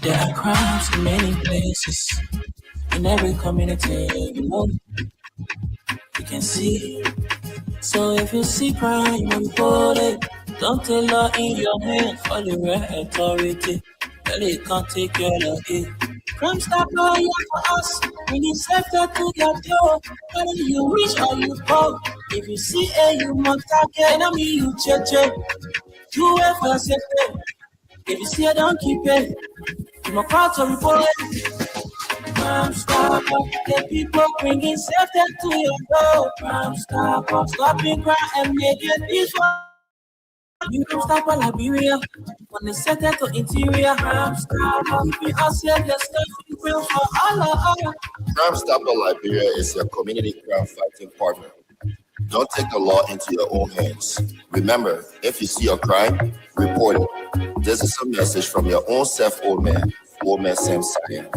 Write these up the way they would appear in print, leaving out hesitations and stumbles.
There are crimes in many places, in every community, you can see. So if you see crime, report it. Don't take law in your hands for the right authority. Well, it can't take your law in. Crime stop lawyer for us. We need safety to your door. Whether you reach or you go. If you see a you must target enemy, you check. You wait for safety. If you see a don't keep it. You must call to report it. Crime Stopper, the people bringing safety to your door. Crime Stopper, stopping crime and making peaceful. You Crime Stopper Liberia, from the center to interior. Crime Stopper, we are safe, let's start with real for all of us. Crime Stopper Liberia is your community crime fighting partner. Don't take the law into your own hands. Remember, if you see a crime, report it. This is a message from your own self, old man Sam Cyan.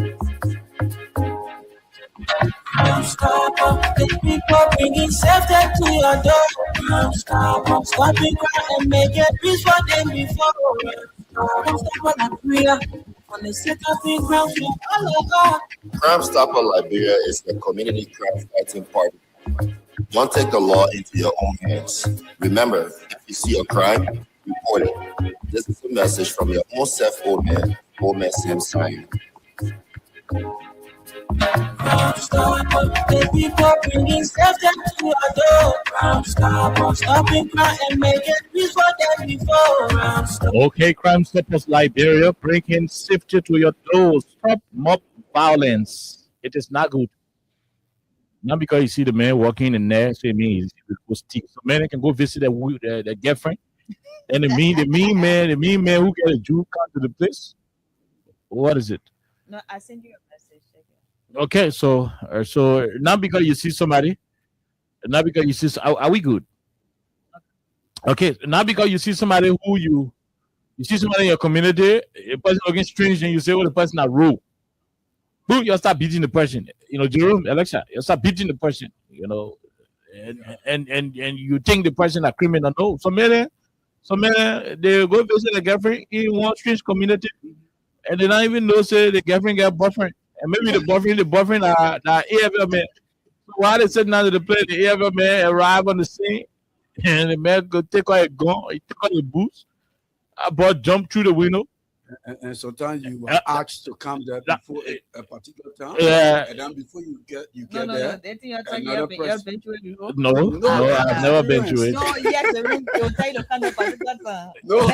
Crime Stopper, the people bringing safety to your door. Crime Stopper, stopping crime and making peace for them before. Crime Stopper Liberia, from the center to ground for all of us. Crime Stopper Liberia is your community crime fighting partner. Don't take the law into your own hands. Remember, if you see a crime, report it. This is a message from your own self, old man Sam Cyan. Crime Stopper, the people bringing safety to your door. Crime Stopper, stopping crime and making peace for them before. Crime Stopper. Okay, Crime Stoppers Liberia, bringing safety to your door. Stop mob violence. It is not good. Not because you see the man walking in there, so it means he will stick. So man can go visit their girlfriend. And the mean man who get a Jew come to the place. What is it? No, I sent you a message. Okay, so not because you see somebody, not because you see. Are we good? Okay, not because you see somebody who you see somebody in your community, a person looking strange, and you say, "Oh, the person are rude." Boom, you start beating the person. Jerome, Alexa, you start beating the person. And you think the person are criminal. No, some men they go visit the girlfriend in one strange community, and they don't even know say the girlfriend got boyfriend, and maybe the boyfriend are AFL man. So while they sitting down to the plane, the AFL man arrive on the scene, and the man go take out a gun, he take out the boots, but jump through the window. And sometimes you were asked to come there before a particular time. Yeah. And then before you get No, there, they think you're talking another about person- been to it before. No, I've never been to it. No, yes, they will tell you to come to particular time. no,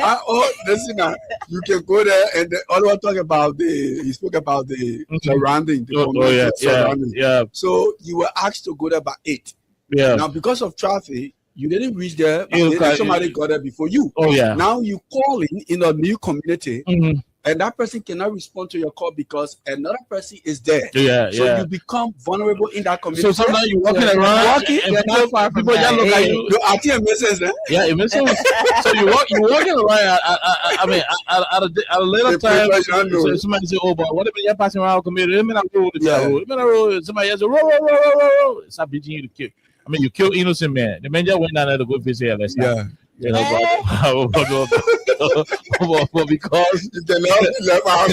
listen now. You can go there and all we talk about he spoke about the surrounding, the community surrounding. Yeah. So you were asked to go there by 8. Yeah. Now because of traffic, you didn't reach there. You can- Somebody got there before you. Oh yeah. Now you call in a new community, Mhm. and that person cannot respond to your call because another person is there. Yeah, So yeah. you become vulnerable in that community. So sometimes you're walking around, and You're not far from people just that. look at you. No, I think it makes sense. Yeah, it makes sense. So you're walking around. I mean, at a later The time, people you know. so somebody say, "Oh, but what if you're passing around community? Let me not roll the Yeah. road. Let me not roll." Somebody else say, "Roll." Stop beating you to kill. I mean, you kill innocent man. The man just went down there to go visit Alexa. Yeah. You know, but because You cannot be left out.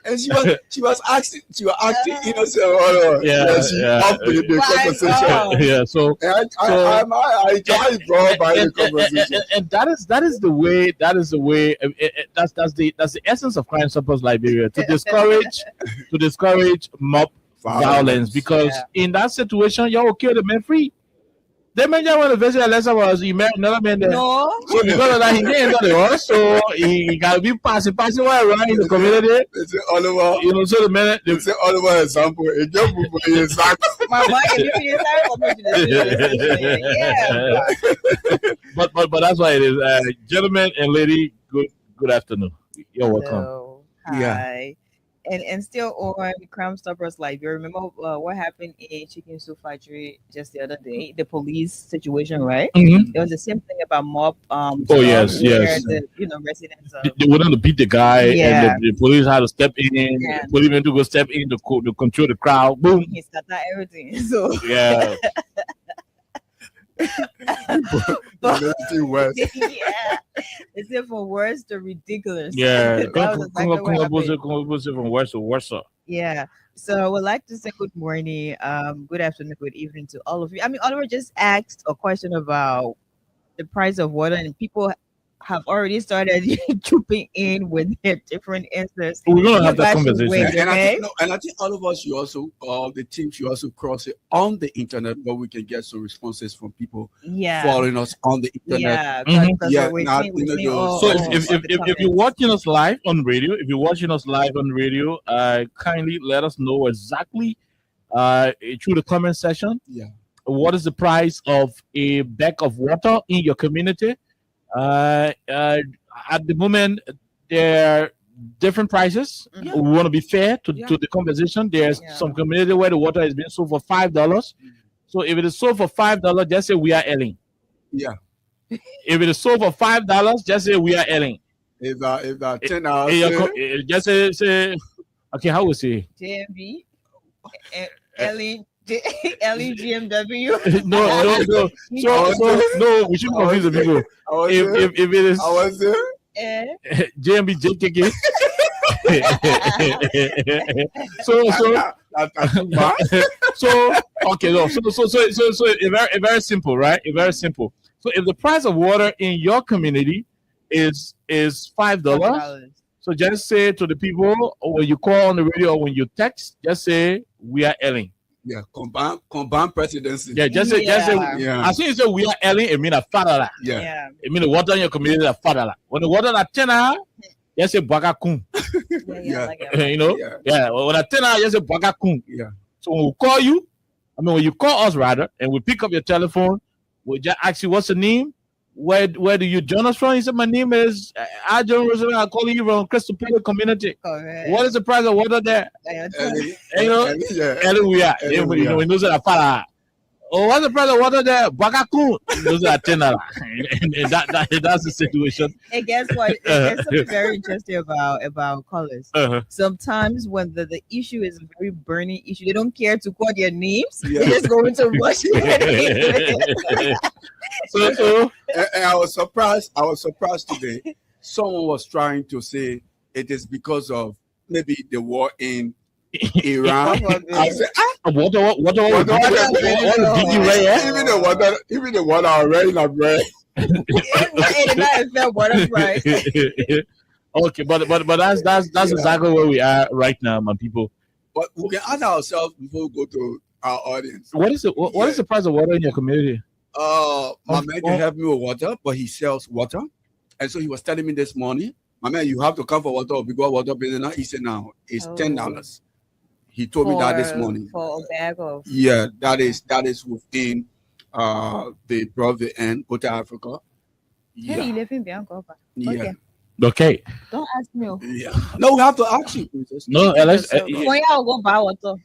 And she was acting innocent. She up with the conversation. yeah, so And I enjoy bro by the conversation. and that is the way that's the essence of Crime Stoppers Liberia, to discourage mob violence, because in that situation you'll kill the man free. The man just want to visit Alexa was he met another man there. No. So because of that he didn't enter the horse, so he gotta be passing around in the community. They say Oliver. So the man They say Oliver example. It just move for you exactly. My wife, if you decide for me to yeah. but that's why it is. Gentlemen and lady, good afternoon. You're welcome. So, hi. Yeah. And still on Crime Stoppers Liberia. Remember what happened in Chicken Soup Factory just the other day? The police situation, right? Mhm. It was the same thing about mob. Oh, yes, where yes. The residents. They wanted to beat the guy, Yeah. and the police had to step in. Yeah. The policeman to go step in to control the crowd. Boom. He scattered everything. So Yeah. Everything worse. yeah. They said from worse to ridiculous. Yeah, That was exactly what happened. from worse to worse. Yeah. So I would like to say good morning, good afternoon, good evening to all of you. I mean, Oliver just asked a question about the price of water, and people have already started trooping in with their different answers. We're gonna You have that guys should conversation. wait, And I okay? think no, and I think all of us should also, all the team should also cross it on the internet, but we can get some responses from people Yeah. following us on the internet. Yeah. Mhm. Because Yeah, we're not seeing, in the seeing door. all, So all, if all if, the if, if you're comments. watching us live on radio, kindly let us know exactly through the comment section Yeah. what is the price of a bag of water in your community. At the moment, there are different prices. Mhm. We want to be fair to Yeah. the conversation. There's Yeah. some community where the water is being sold for $5. So if it is sold for $5, just say we are Elling. Yeah. If it is sold for $5, just say we are Elling. If that 10 hours, In your just say okay, how we say? JMB, Ellie, Ellie GMW. No. So we shouldn't confuse the people. I was there. If it is I was there. JMB JKK. so That's too much. so okay, no. So it's very simple, right? It's very simple. So if the price of water in your community is $5, so just say to the people, or when you call on the radio or when you text, just say we are Elling. Yeah, combined presidency. Yeah, just say Yeah. as soon as you say we are Elling, it means a father. Yeah. Yeah. It means the water in your community is a father. When the water at 10 hours, just say Bagakun. Yeah. Like that. You know? Yeah. Yeah. When at 10 hours, just say Bagakun. Yeah. So when we call you, when you call us rather, and we pick up your telephone, we just ask you what's the name, where do you join us from? He said, my name is John Roosevelt. I'm calling you from Crystal Palace community. Correct. What is the price of water there? Ellie, You know, yeah. Ellie we are. Ellie we are. We know that para. Oh, what's the price of water there? Bagakun. Those are 10 naira. And that's the situation. And guess what? There's something very interesting about colors. Uh-huh. Sometimes when the issue is a very burning issue, they don't care to call their names. Yeah. They just go into rush. so And I was surprised today. Someone was trying to say it is because of maybe the war in Iran. I said, water, even the water already not bread. Okay, but that's exactly where we are right now, my people. But we can ask ourselves before we go to our audience. What is the price of water in your community? My man can help me with water, but he sells water. And so he was telling me this morning, my man, you have to come for water because water business. He said now it's $10. He told me that this morning. For a bag of Yeah, that is within the Brother and Kota Africa. Hey, Yeah. you live in Bianco. Yeah. Okay. Okay. Don't ask me. Yeah. No, we have to ask you, Princess. No, Alex. When y'all go buy water.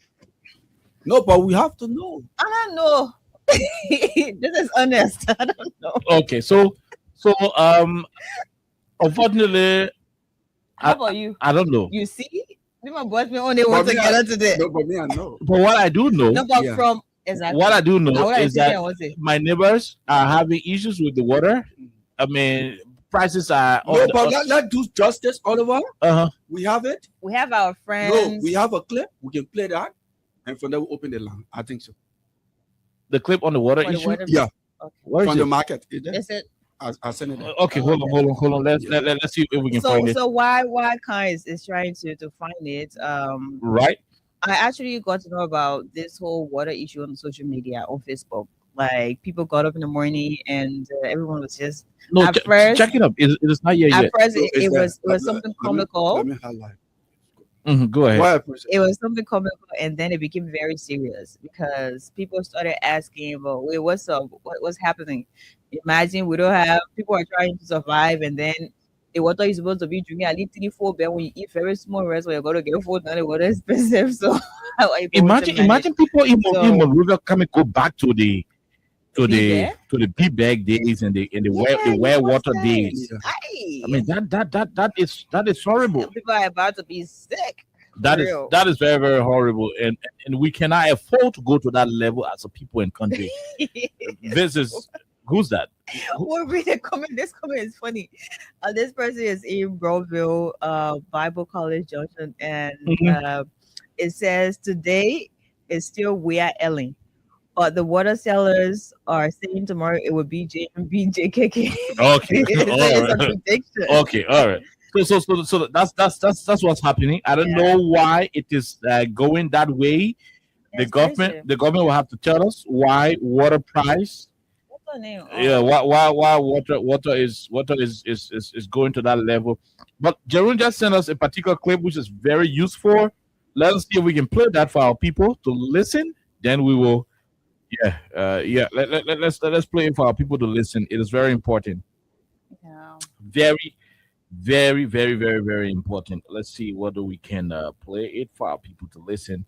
No, but we have to know. I don't know. This is honest. I don't know. Okay, so unfortunately, How about you? I don't know. You see? Me my boyfriend only want But me, together today. No, but me, I know. But what I do know, No, but Yeah. from exactly. what I do know What I is think I that want to say. my neighbors are having issues with the water. I mean, prices are. No, but let's do justice, Oliver. Uh-huh. We have it. We have our friends. No, we have a clip. We can play that. And from there, we open the line. I think so. The clip on the water For the issue. water Yeah. Where is From the it? market. Is it? Is it? I send it. Okay, hold on. Let's see if we can find it. So why Kinds is trying to find it. Right. I actually got to know about this whole water issue on social media on Facebook. Like people got up in the morning and everyone was just No, At first- check it up. It is not here at yet. first So it is was that- something let me- comical. Let me highlight. Go ahead. Why, Princess? It was something comical and then it became very serious because people started asking, well, wait, what's up? What's happening? Imagine we don't have people are trying to survive and then the water is supposed to be drinking at least 3-4 but when you eat very small restaurant, you're gonna get food, now the water is expensive. So how are you going to manage? Imagine people in So- Monrovia coming go back to the Be big bag days and the Yeah, where what's water that? days. Aye. I mean that is horrible. People are about to be sick. That is real. very, very horrible, and we cannot afford to go to that level as a people and country. This is Who's that? We'll read the comment. This comment is funny. This person is in Groveville, Bible College Junction, and it says today is still we are Ellen, but the water sellers are saying tomorrow it will be JKK. Okay, It's a prediction. Okay, all right. So that's what's happening. I don't know why it is going that way. The government will have to tell us why water price. What's her name? Yeah, why water is going to that level. But Jerome just sent us a particular clip which is very useful. Let us see if we can play that for our people to listen. Then we will. Let's play it for our people to listen. It is very important. Yeah. Very, very, very, very, very important. Let's see whether we can play it for our people to listen.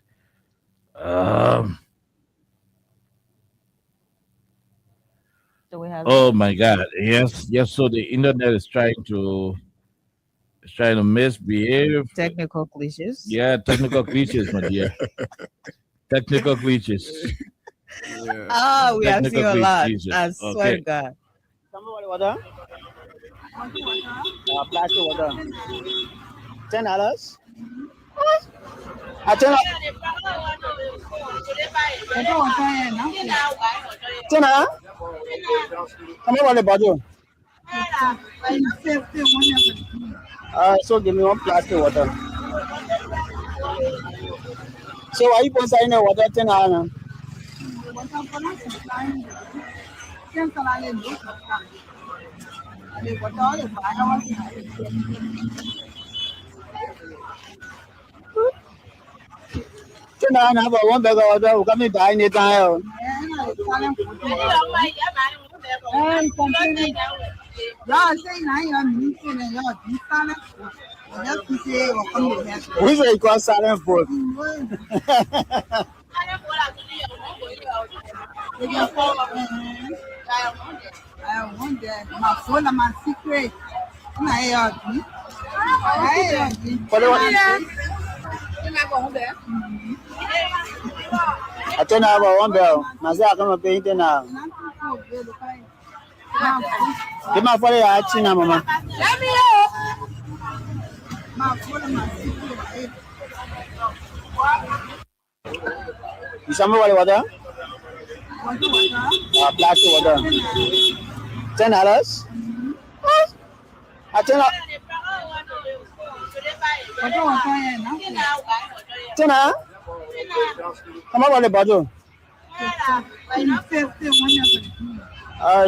So we have. Oh my God! Yes. So the internet is trying to misbehave. Technical glitches. Yeah, technical glitches, my dear. Technical glitches. Oh, we have seen a lot. glitches. I swear to God. Somebody water? Plastic water. $10. $10. $10. How much the bottle? So give me one plastic water. So why you put in the water $10? $10 now for one bag of water. We come buy anytime. We say you silent food. I want that. My phone and my secret. I turn over one bell. Myself, I'm a painter now. Give my father a china, mama. My phone and my secret. You somebody water? Plastic water. $10. $10. $10. How much the bottle?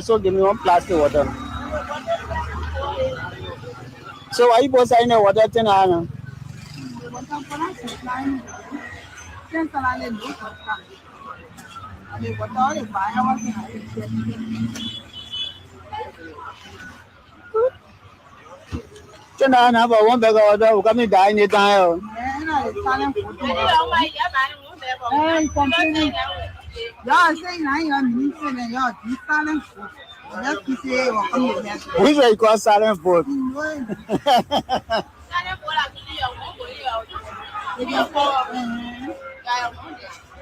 So give me one plastic water. So why you both saying the water $10? $10 now for one bag of water. We come buy anytime. We say you silent food.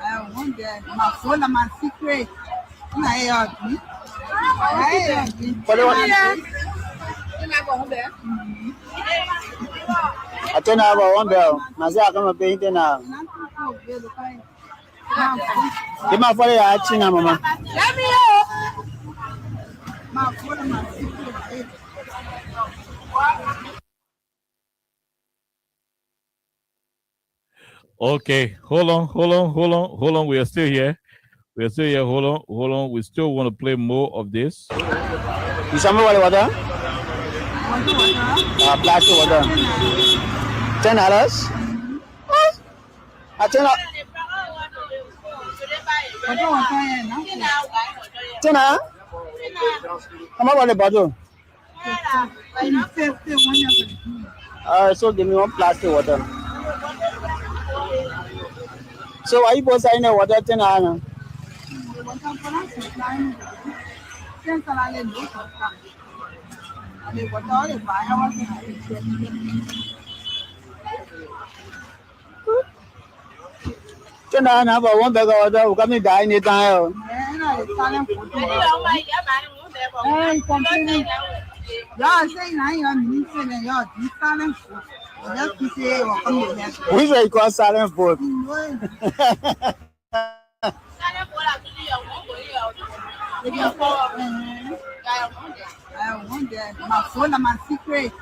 I want that. My phone and my secret. I turn over one bell. Myself, I'm a painter now. Give my father a china, mama. My phone and my secret. Okay, hold on. We are still here. Hold on. We still want to play more of this. You somebody water? Plastic water. $10. $10. $10. How much the bottle? So give me one plastic water. So why you both saying the water $10? $10 now for one bag of water. We come buy anytime. know, the silent photo. Hey, complaining. Y'all saying I am missing and y'all do silent photo. Just to say, or come here. Which way you call silent vote? I want that. My phone and my secret.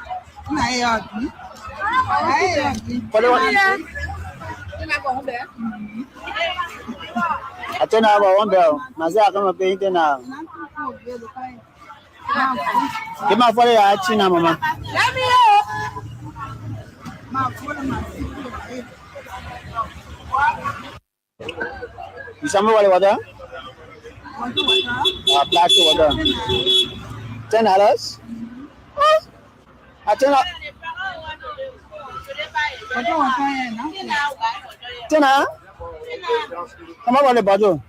For the one. I tell you about one bell. I say I come up painting now. Give my father a china, mama. My phone and my secret. You saw me what water? Plastic water. $10. I tell you. $10. Come on, the bottle.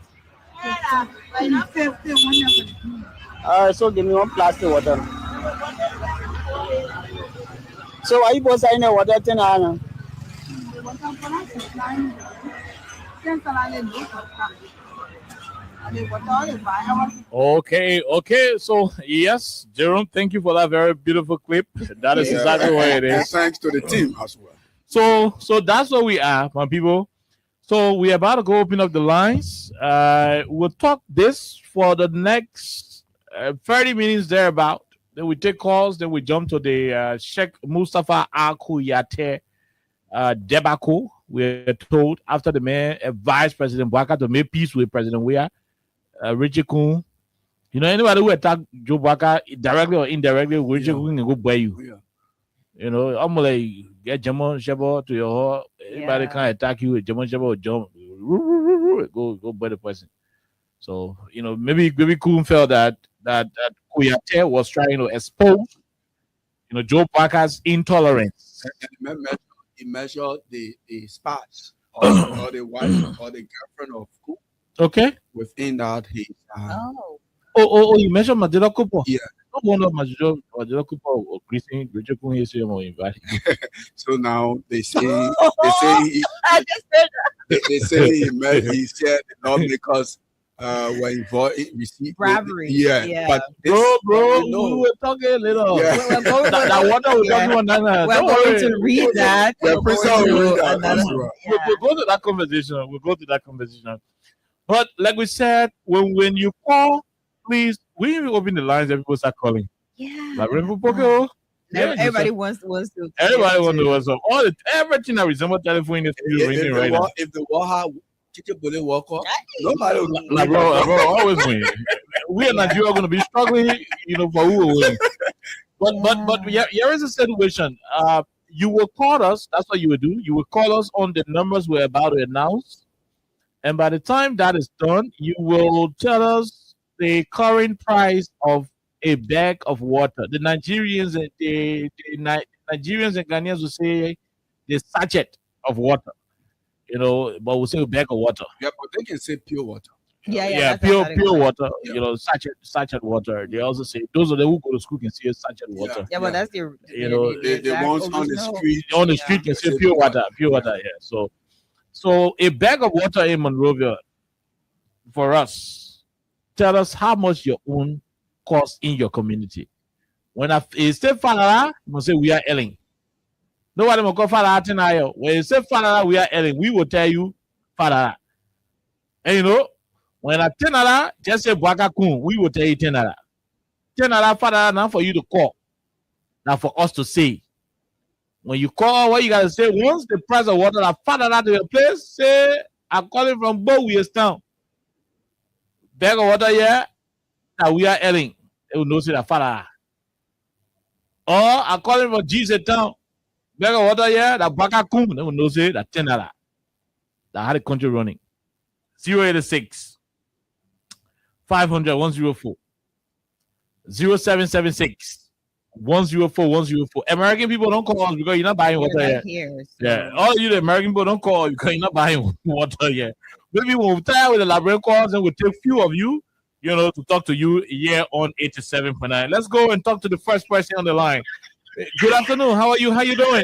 So give me one plastic water. So are you both saying the water $10? Okay. So yes, Jerome, thank you for that very beautiful clip. That is exactly what it And is. thanks to the team as well. So that's where we are, my people. So we're about to go open up the lines. We'll talk this for the next 30 minutes thereabout. Then we take calls. Then we jump to the Sheikh Mustafa Al-Kuyate debacle. We're told after the man advised President Bouaka to make peace with President Weah, Richie Kun. You know, anybody who attack Joe Bouaka directly or indirectly, Richie Kun can go buy you. Yeah. You know, I'm like, get Jamon Shebo to your heart. Anybody Yeah. can attack you with Jamon Shebo or jump. Go by the person. So, you know, maybe Kun felt that Kuyate was trying to expose, you know, Joe Bouaka's intolerance. And he measured the spots or the wife or the girlfriend of Cook. Okay. Within that, he You mentioned Madela Cooper. Yeah. No wonder Madela Cooper or Christine Richard Kun is invited. So now they say he, I just said that. they say he shared the lawmakers when he received Bribery. Yeah. But Bro, no. we were talking a little. Yeah. We're going That water was talking on that. We're going to read that. Yeah, We're Prince going will read to that another- as well. yeah. We'll go to that conversation. But like we said, when you call, please, when you open the lines, everybody start calling. Yeah. Like Rainbow Poco. Everybody wants to. Everybody wants to know what's up. Everything that resembles telephone is ringing right now. If the war had Chicken Bullet walk up, nobody will Like, bro, always win. We in Nigeria are going to be struggling, you know, for who will win. But here is a situation. You will call us. That's what you will do. You will call us on the numbers we're about to announce. And by the time that is done, you will tell us the current price of a bag of water. The Nigerians and Nigerians and Ghanaians will say the sachet of water. You know, but we'll say a bag of water. Yeah, but they can say pure water. Yeah, pure that's how pure they- water. Yeah. You know, sachet water. They also say those of them who go to school can say sachet water. Yeah, but that's You know, The exact ones on the original. street. On the Yeah. street can say Say pure pure water. Pure water. Yeah. So a bag of water in Monrovia for us. Tell us how much your own cost in your community. When you say Falala, you must say we are Elling. Nobody will call Falala tonight. When you say Falala, we are Elling. We will tell you Falala. And you know, when I $10, just say Bouaka Kun, we will tell you $10. $10 Falala now for you to call. Now for us to say. When you call, what you gotta say, once the price of water are $5 to your place, say I'm calling from Bowies Town. Bag of water here, that we are Elling. They will know say that $5. Or I'm calling from Jesus Town. Bag of water here, that Bouaka Kun, they will know say that $10. That had the country running. 086 500 104 0776 104 104. American people don't call us because you're not buying You're water not yet. here, so- Yeah, all you the American people don't call because you're not buying water yet. Maybe when we tie with the library calls and we'll take few of you, you know, to talk to you here on 87.9. Let's go and talk to the first person on the line. Good afternoon. How are you? How you doing?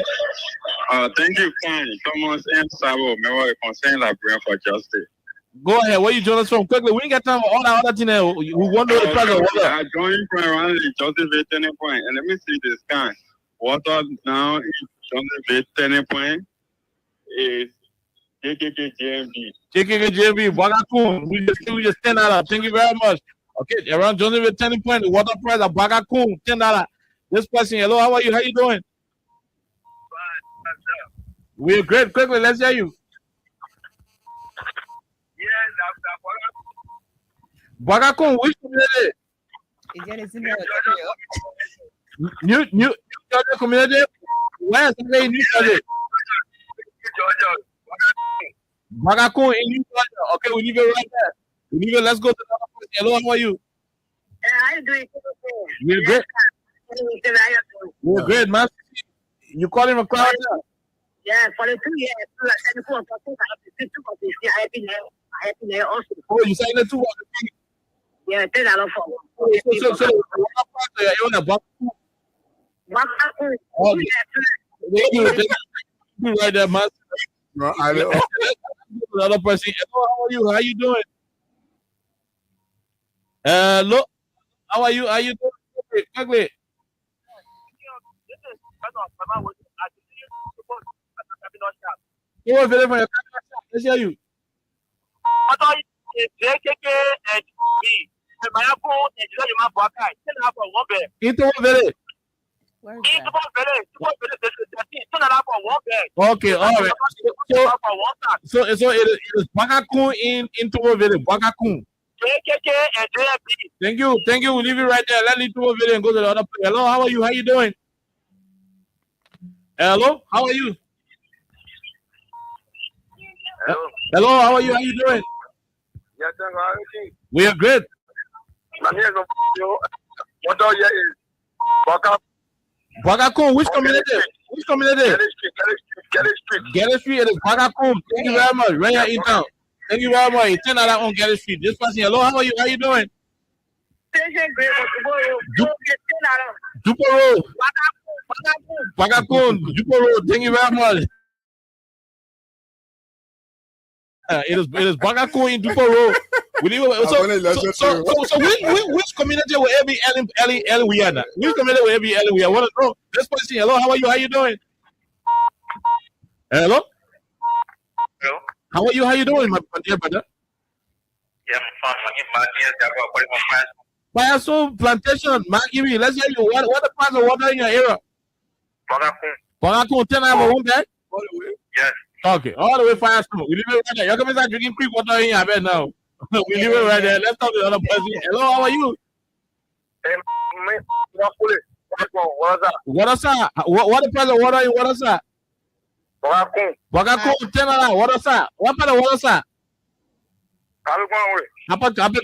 Thank you, fine. Thomas M. Sabo, member of the Concerned Librarian for Justice. Go ahead. Where you join us from? Quickly. We ain't got time for all that other thing. We want to know the price of water. I joined from around the Joseph Bay turning point, and let me see the scan. Water now is Joseph Bay turning point is JKK JKK Bagakun. We just $10. Thank you very much. Okay, around Joseph Bay turning point, the water price of Bagakun, $10. This person, hello, how are you? How you doing? We're great. Quickly, let's hear you. Bagakun, which community? New Georgia community? Where is it? New Georgia? Bagakun in New Georgia. Okay, we leave it right there. We leave it. Let's go to the other place. Hello, how are you? How you doing? We're great. We're great, man. You calling from Cloud? Yeah, for the 2 years, I also. Oh, you saying the two? Yeah, $10 for. So you're on a Bagakun. Right there, man. No, I don't. Another person. Hello, how are you? How you doing? Hello, how are you? How you doing? Quickly. You available for your camera? Let's hear you. Into village. Okay, all right. So it is Bagakun into village. Bagakun. Thank you. We'll leave it right there. Let's leave to video and go to the other place. Hello, how are you? How you doing? Hello, how are you? Hello, how are you? How you doing? We are great. Bagakun, which community? Which community? Gary Street. It is Bagakun. Thank you very much. Right here in town. Thank you very much. $10 on Gary Street. This person, hello, how are you? How you doing? Dupo Road. Bagakun, Dupo Road. Thank you very much. It is Bagakun in Dupo Road. So which community will it be Ellen Wiana? Which community will it be Ellen Wiana? What is wrong? This person, hello, how are you? How you doing? Hello? Hello? How are you? How you doing, my dear brother? Yeah, I'm fine. Payaso Plantation, Magiri, let's hear you. What the price of water in your area? Bagakun, $10 one bag? Yes. Okay, all the way Firestone. We leave it right there. You're coming to drinking quick water in your bed now. We leave it right there. Let's talk to the other person. Hello, how are you? What is that? What the price of water in what is that? Bagakun, $10. What is that? What part of what is that? I'm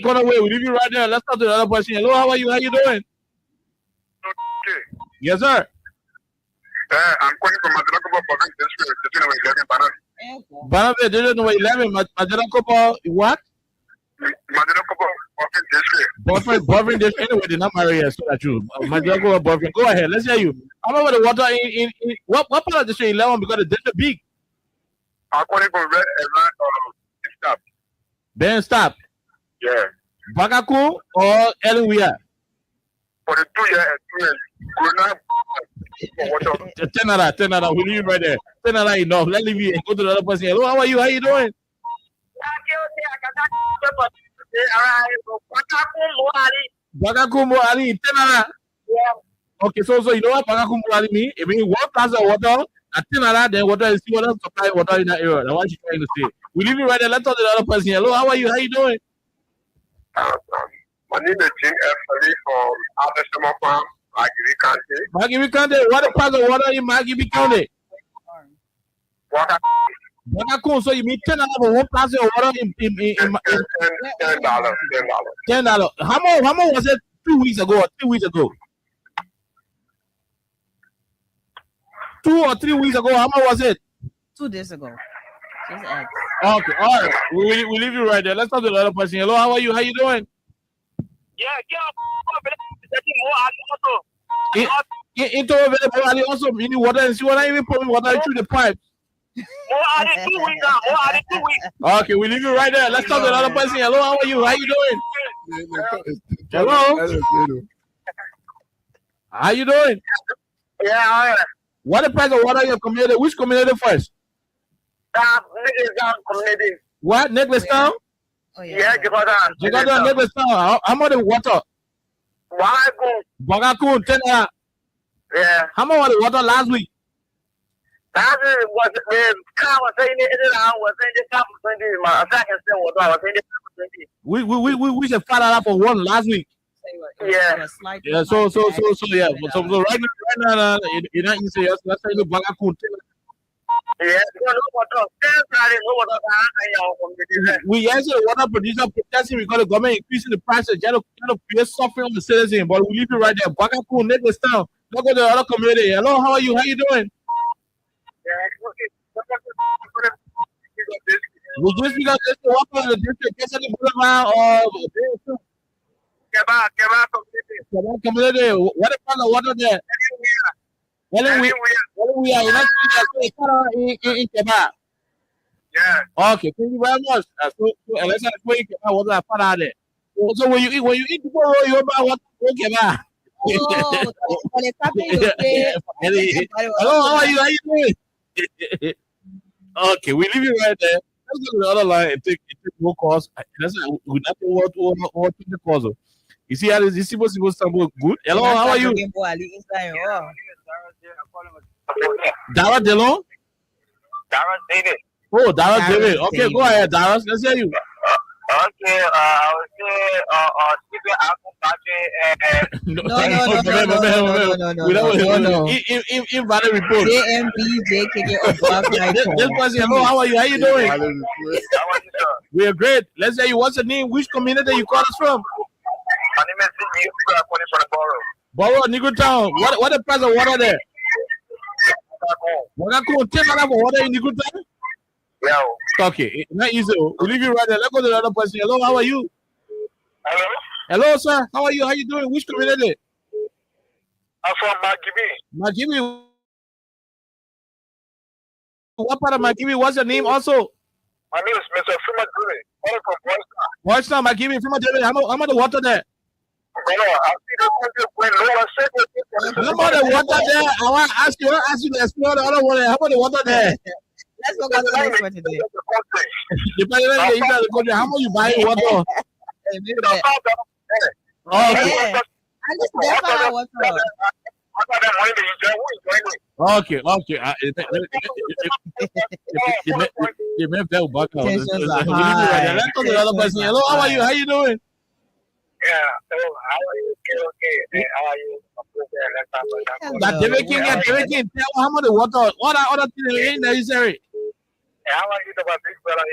going away. We leave you right there. Let's talk to the other person. Hello, how are you? How you doing? Okay. Yes, sir. I'm calling from Madelakobo Province District, Banave, district number 11. Madelakobo, what? Madelakobo Province District. Boyfriend, anyway, they're not married yet, so that's true. Madelakobo boyfriend. Go ahead. Let's hear you. How about the water in what part of district 11? Because the district big. I'm calling from Red Stop. Ben stop. Yeah. Bagakun or Elwia? For the 2 years, $10. We leave it right there. $10 enough. Let's leave you and go to the other person. Hello, how are you? How you doing? Bagakun Moali, $10. Yeah. Okay, so you know what Bagakun Moali mean? It means 1 glass of water at $10, then water is still supply water in that area. That's what she's trying to say. We leave it right there. Let's talk to the other person. Hello, how are you? How you doing? My name is Jim F. from Abeshama Farm, Magibi County. Magibi County, what the price of water in Magibi County? Bagakun, so you mean $10 for 1 glass of water in $10. How much was it 2 weeks ago or 3 weeks ago? 2 or 3 weeks ago, how much was it? 2 days ago. Just ask. Okay, all right. We leave you right there. Let's talk to the other person. Hello, how are you? How you doing? Into available also meaning water and see what I even put water through the pipe. Okay, we leave you right there. Let's talk to another person. Hello, how are you? How you doing? Hello. How you doing? Yeah, What the price of water in your community? Which community first? community. What? Necklace Town? Oh, Yeah, Jigadan. Jigadan, Necklace Town. How much the water? Bagaku, 10 naira. Yeah. How much was the water last week? Last week was the car was saying it was saying the car was 20. My second still was 20. We should find out for one last week. Yeah. Yeah, so yeah. So right now, you're not easy. Let's say the Bagaku. Yeah, we answer the water producer protesting because the government increasing the prices. Trying to create suffering on the citizen, but we leave it right there. Bagaku, Necklace Town. Don't go to the other community. Hello, how are you? How you doing? We just because it's the water of the district, get the boulevard or Keba community. What about the water there? We are in Keba. Yeah. Okay, thank you very much. So let's explain what I found out there. So when you eat the bowl, you buy what Keba. Hello, how are you? How you doing? Okay, we leave it right there. Let's go to the other line and take more calls. We not what the calls. You see how this supposed to good? Hello, how are you? Dara Delon? Dara David. Oh, Dara David. Okay, go ahead, Dara. Let's hear you. Okay, I would say, Invalid report. This person, hello, how are you? How you doing? We are great. Let's say you. What's the name? Which community you call us from? My name is Borough, Negro Town. What the price of water there? Wagaku, take out for water in Negro Town? Yeah. Okay, not easy. We'll leave you right there. Let's go to the other person. Hello, how are you? Hello? Hello, sir. How are you? How you doing? Which community? I'm from Magibi. Magibi. What part of Magibi? What's your name also? My name is Mr. Fuma Dure. I'm from Boystown, Magibi. Fuma Dure. How much the water there? How about the water there? I want to ask you to explore the other water. How about the water there? Let's go to the next one today. Depending on the country, how much you buy water? Okay. Okay. You may feel back. Let's go to the other person. Hello, how are you? How you doing? Yeah. How are you? Okay. How are you? That David King, tell how much the water, what are other things in necessary? How are you about this brother?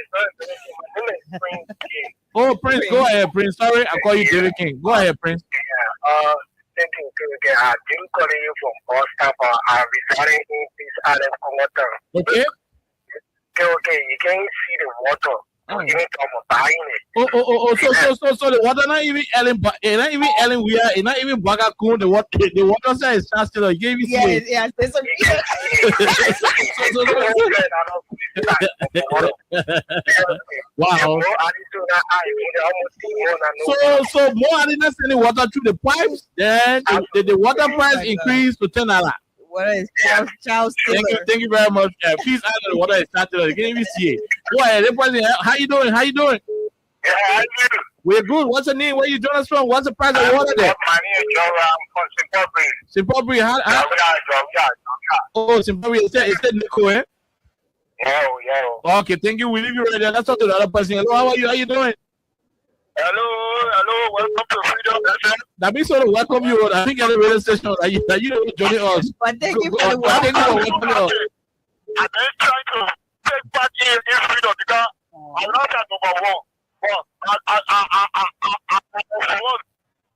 Oh, Prince, go ahead, Prince. Sorry, I call you David King. Go ahead, Prince. Yeah. Thank you. I'm calling you from Boston. I'm residing in this island of water. Okay. Okay. You can see the water. You need to buying it. So the water not even Ellen, we are not even Bagaku. The water side is still. You can't even see it. Wow. So more than sending water through the pipes, then the water price increased to $10. What is Charles? Thank you very much. Please add the water is started. You can't even see it. Go ahead. How you doing? Yeah, I do. We're good. What's your name? Where you join us from? What's the price of water there? My name is Joe. I'm from Zimbabwe. Oh, Zimbabwe. Is that Nico, eh? Yeah. Okay, thank you. We leave you right there. Let's talk to the other person. Hello, how are you? How you doing? Hello. Welcome to Freedom FM. That means sort of welcome you. I think at the radio station that you joining us. But thank you for the welcome. I'm just trying to take part in Freedom because I'm not at number one.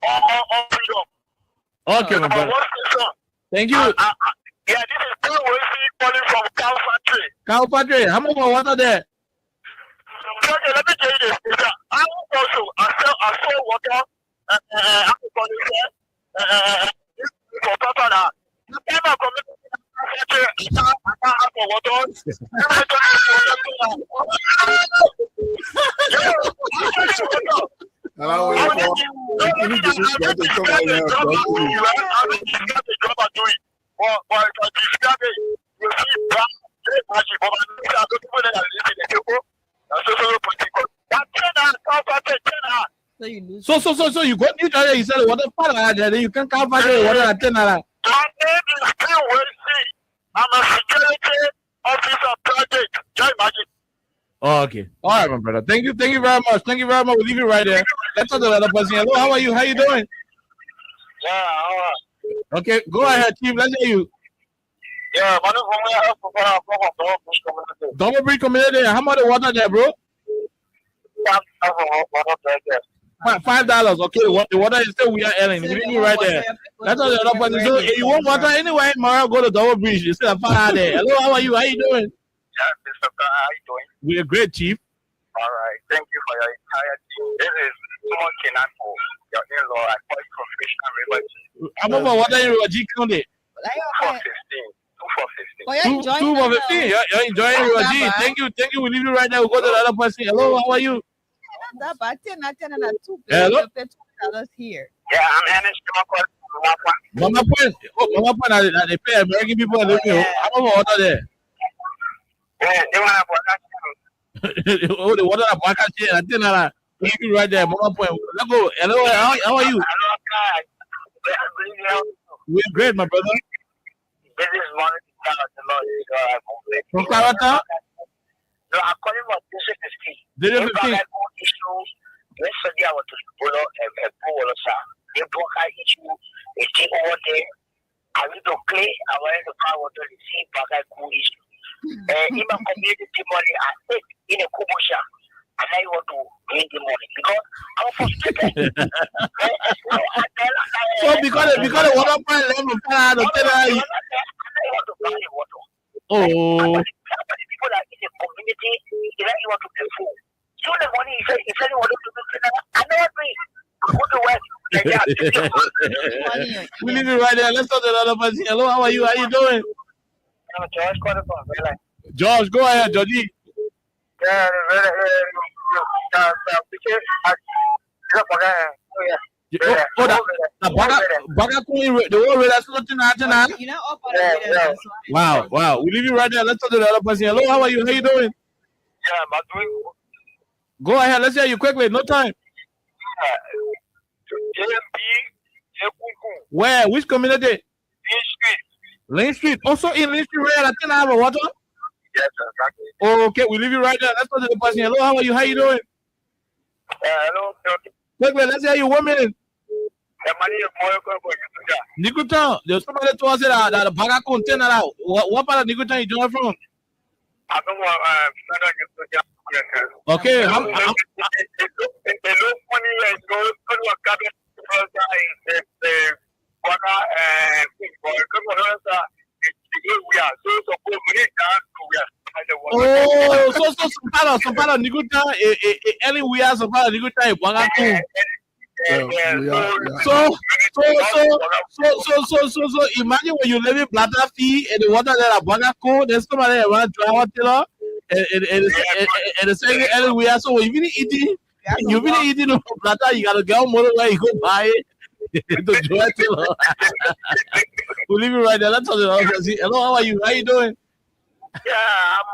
On Freedom. Okay, my brother. Thank you. Yeah, this is Paul calling from Cow Factory. Cow Factory. How much water there? Okay, let me tell you this. I sell water. For Papa. The for water. So you got new area, you said water part then you can come back the water at 10 naira. I'm a security officer project. Can you imagine? Oh, okay. All right, my brother. Thank you very much. We'll leave it right there. Let's talk to the other person. Hello, how are you? How you doing? Yeah, all right. Okay, go ahead, Chief. Let's hear you. Yeah, Double Bridge Community. How much the water there, bro? $5. Okay, the water is still we are earning. We leave it right there. That's all the other person. So if you want water anyway, Mara, go to Double Bridge. You still have fire there. Hello, how are you? How you doing? Yeah, Mr. Carr, how you doing? We are great, Chief. All right. Thank you for your entire team. This is Simon Kenako, your in-law. I call you professional river. How much water in River G County? 2 for 15. You're enjoying River G. Thank you. We leave it right now. We'll go to the other person. Hello, how are you? Hello? Here. Yeah, I'm Ernest Mama Point. Oh, Mama Point, they pay American people. How much water there? Yeah, they want to have water. Oh, the water at Bakashi. I think that leave it right there. Mama Point. Let's go. Hello, how are you? We're great, my brother. This is one of the Lord. From Clarata? No, I'm calling for District 15. Yesterday, I was to follow a pool, sir. They broke out issue, a team over there. I need to play, I want to power water to see back at cool issue. In my community money, I take in a Kubusha, and I want to bring the money because I'm frustrated. So because the water point level fell out of I want to buy the water. Oh. People that in the community, they like you want to pay for. So the money he said you want to do this, I never pay. I go to work. We leave it right there. Let's talk to the other person. Hello, how are you? How you doing? George, go ahead, Georgie. Yeah, the whole red that's looking at tonight. Wow. We leave it right there. Let's talk to the other person. Hello, how are you? How you doing? Yeah, I'm doing. Go ahead. Let's hear you quickly. No time. Where? Which community? Lane Street. Also in Lane Street, I think I have a water. Yes, exactly. Oh, okay, we leave you right there. Let's talk to the person. Hello, how are you? How you doing? Hello. Quickly, let's hear you 1 minute. Nikutan, there's somebody told us that the Baga container. What part of Nikutan you join from? I don't want okay, oh, so some part of Nikutan, any we are some part of Nikutan, Baga. So imagine when you live in Plata Fee and the water there are Bagaco, there's somebody around Travatilla and the second anywhere. So when you've been eating no Plata, you gotta go more where you go buy it to Travatilla. We'll leave it right there. Let's talk to the hello, how are you? How you doing? Yeah, I'm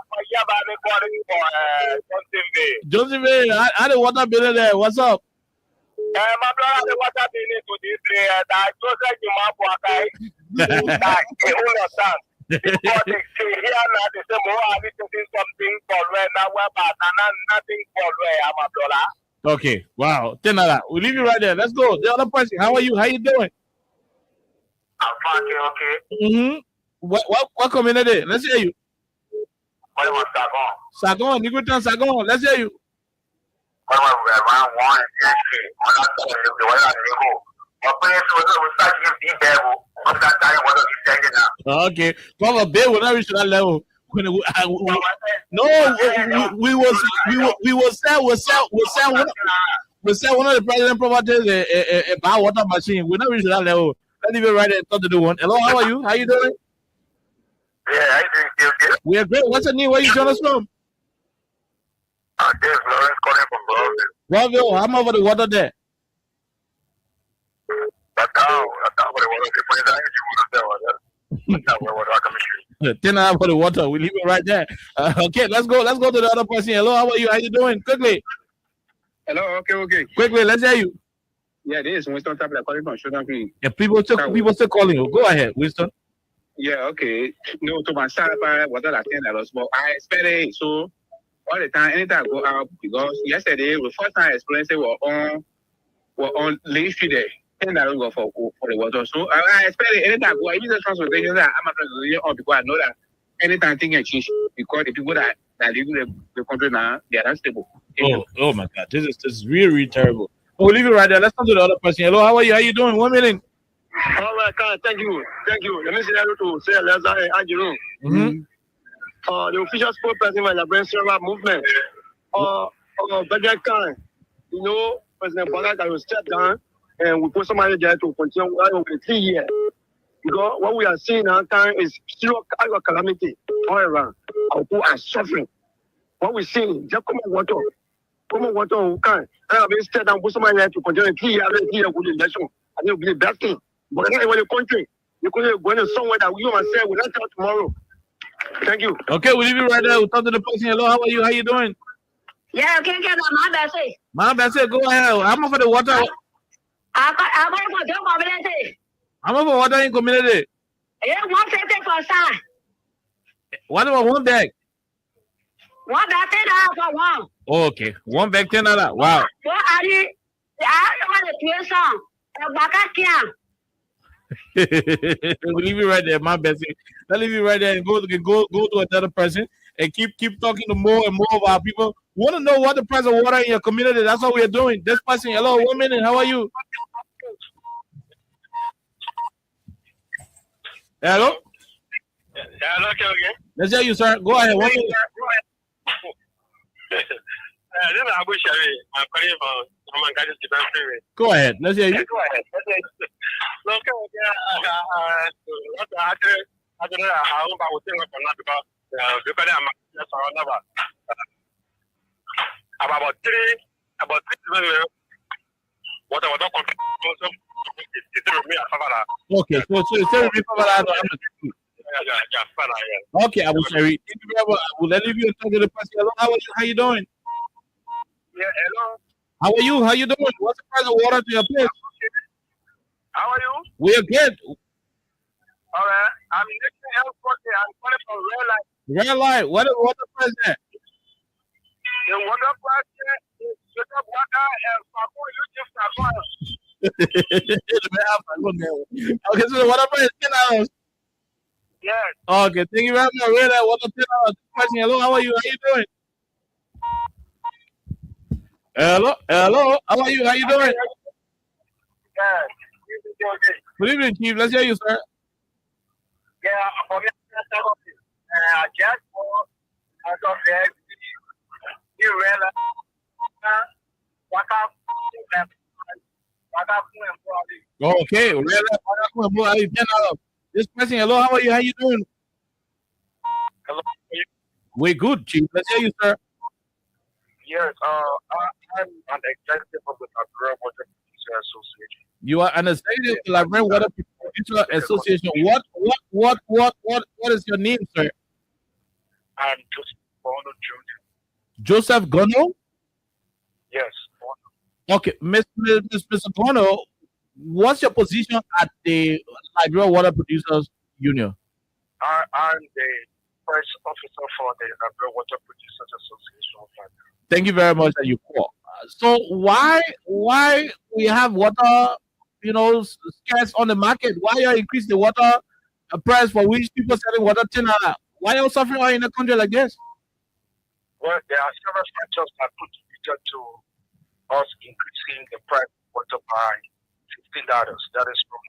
Johnson Bay, how the water bill there? What's up? My brother, the water business to this day, that Joseph Jimabo, that the whole of that. Because they say here now, they say, more, I need to do something for where now, but nothing for where I'm a brother. Okay, wow. We'll leave you right there. Let's go. The other person, how are you? How you doing? I'm fine, okay. Mm-hmm. What community? Let's hear you. What was Sagon, Nikutan Sagon. Let's hear you. Okay, from a bit when I reach that level, we will sell one of the president properties a buy water machine. We not reach that level. Let's leave it right there and talk to the one. Hello, how are you? How you doing? Yeah, I think okay. We are great. What's your name? Where you join us from? This Lawrence calling from Brownsville. Brownsville. I'm over the water there. That's how the water people is there. 10 hours for the water. We leave it right there. Okay, let's go. Let's go to the other person. Hello, how are you? How you doing? Quickly. Hello, okay. Quickly, let's hear you. Yeah, this is Winston Tabla calling from Sugar Green. Yeah, people still calling you. Go ahead, Winston. Yeah, okay. No, to my side, what I think I was, but I expect it. So all the time, anytime I go out, because yesterday, the first time I experienced it, we're on Lake Street there. And I don't go for the water. So I expect it anytime I go. I use the transportation that I'm a transportation on because I know that anytime things can change because the people that live in the country now, they are not stable. Oh my God, this is really, really terrible. Oh, we'll leave it right there. Let's come to the other person. Hello, how are you? How you doing? 1 minute. All right, thank you. Let me say hello to say Lazar and Andrew. The official spokesperson of the Liberation movement. Budget Khan, President Bola will step down and we put somebody there to continue over 3 years. Because what we are seeing now is still a calamity all around. Our people are suffering. What we see, just come on water, who can. And we step down, put somebody there to continue 3 years with the election. And it will be the best thing. But not even the country. You could go to somewhere that you myself will not tell tomorrow. Thank you. Okay, we'll leave you right there. We'll talk to the person. Hello, how are you? How you doing? Yeah, okay, my My best, go ahead. I'm over the water. I'm over water in community. Yeah, 150 for sir. What about one bag? One bag $10 for one. Oh, okay, one bag $10. Wow. What are you? I don't want to song. We'll leave you right there, my best. Let's leave you right there and go to another person and keep talking to more and more of our people. We want to know what the price of water in your community. That's what we are doing. This person, hello, 1 minute. How are you? Hello? Hello, okay. Let's hear you, sir. Go ahead. 1 minute. Go ahead. Let's hear you. About three what I Okay, so it's okay, Abu Sherry. Let leave you and talk to the person. Hello, how you doing? Yeah, hello. How are you? How you doing? What's the price of water to your place? How are you? We are good. All right. I'm listening airport. I'm calling from Red Light. Red Light. What the price there? The water price is water and Okay, so the water price is $10. Yes. Okay, thank you very much. Red Light, water $10. Question. Hello, how are you? How you doing? Hello, how are you? How you doing? Yeah. Good evening, Chief. Let's hear you, sir. Yeah, for me, just for you realize okay, Red Light, $10. This person, hello, how are you? How you doing? Hello. We're good, Chief. Let's hear you, sir. Yes, I'm an executive of the Liberian Water Producer Association. You are an executive of the Liberian Water Producer Association. What is your name, sir? I'm Joseph Bono Jr. Joseph Gono? Yes. Okay, Mr. Gono, what's your position at the Liberian Water Producers Union? I'm the press officer for the Liberian Water Producers Association of Liberia. Thank you very much that you call. So why we have water, scarce on the market? Why you increase the water price for which people selling water $10? Why are you suffering in a country like this? Well, there are several factors that contributed to us increasing the price of water by $15. That is from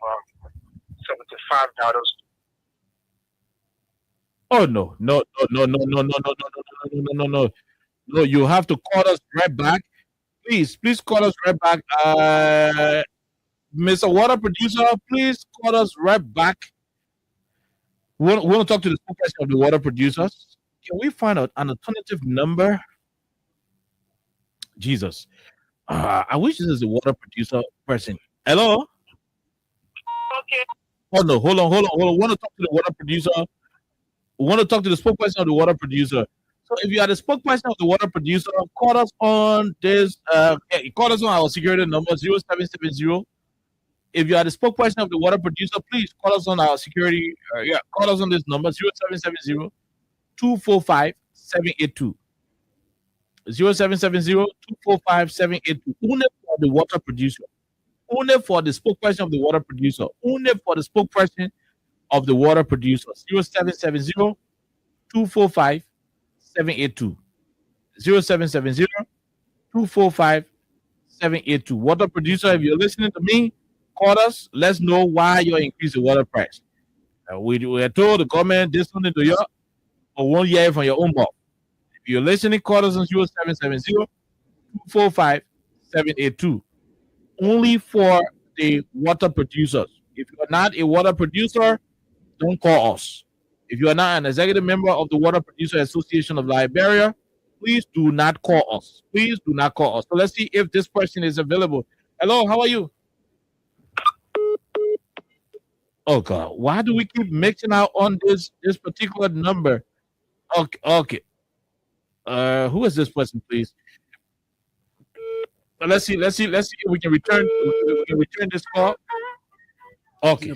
$75. Oh no! No, you have to call us right back. Please call us right back. Mr. Water Producer, please call us right back. We want to talk to the spokesperson of the water producers. Can we find out an alternative number? Jesus. I wish this is the water producer person. Hello? Okay. Oh no, hold on. We want to talk to the water producer. We want to talk to the spokesperson of the water producer. So if you are the spokesperson of the water producer, call us on this. Call us on our security number 0770. If you are the spokesperson of the water producer, please call us on our security. Call us on this number 0770 245 782. 0770 245 782. Only for the water producer. Only for the spokesperson of the water producer. Only for the spokesperson of the water producer. 0770 245 782. 0770 245 782. Water producer, if you're listening to me, call us. Let's know why you're increasing the water price. We are told the government did something to you, or won't hear it from your own mouth. If you're listening, call us on 0770 245 782. Only for the water producers. If you're not a water producer, don't call us. If you are not an executive member of the Water Producer Association of Liberia, please do not call us. Please do not call us. So let's see if this person is available. Hello, how are you? Oh God, why do we keep mixing out on this particular number? Okay. Who is this person, please? Let's see if we can return this call. Okay.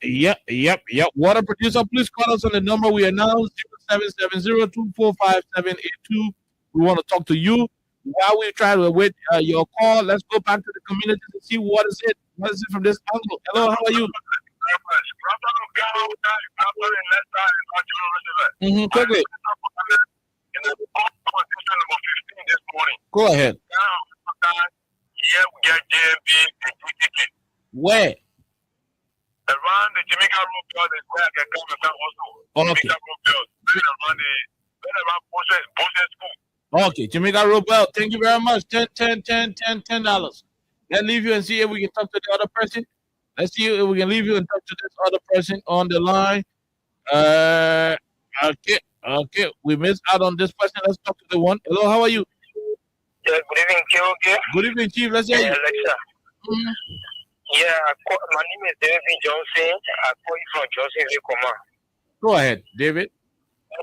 Yep. Water producer, please call us on the number we announced 0770 245 782. We want to talk to you. While we try to wait your call, let's go back to the community to see what is it from this angle. Hello, how are you? Quickly. Go ahead. Where? Around the Jamaica Road Belt, there's where I can come and also. Okay. Jamaica Road Belt, around Boston School. Okay, Jamaica Road Belt. Thank you very much. $10. Let's leave you and see if we can talk to the other person. Let's see if we can leave you and talk to this other person on the line. Okay. We missed out on this person. Let's talk to the one. Hello, how are you? Yeah, good evening, Chief. Good evening, Chief. Let's hear you. Alexa. Yeah, my name is David Johnson. I call you from Johnson Command. Go ahead, David.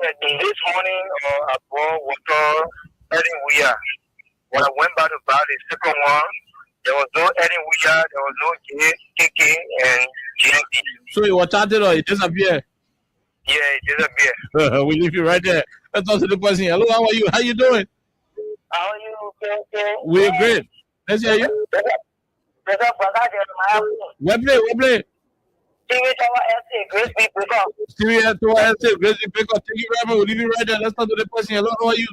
This morning, I bought water anywhere. When I went back to buy the second one, there was no anywhere, there was no KK and GMP. So it was charted or it disappeared? Yeah, it disappeared. We leave you right there. Let's talk to the person. Hello, how are you? How you doing? How are you? Okay. We're great. Let's hear you. Where play? Stevie Tower Estate, Grace B. Baker. Thank you very much. We'll leave you right there. Let's talk to the person. Hello, how are you?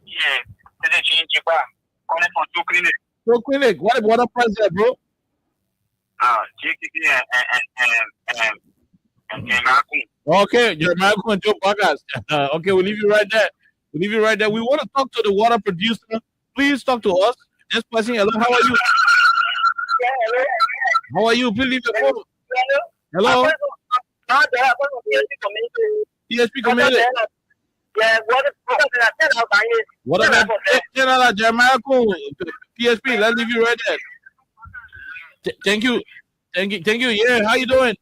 Yeah, this is Chichipa. Calling from Two Clinic. Two Clinic. What the price there, bro? JKK and Marco. Okay, Jeremiah and Joe Vargas. Okay, we'll leave you right there. We want to talk to the water producer. Please talk to us. This person, hello, how are you? How are you? Please leave the phone. Hello? TSP community. Yeah, what about Jeremiah PSP? Let's leave you right there. Thank you. Yeah, how you doing?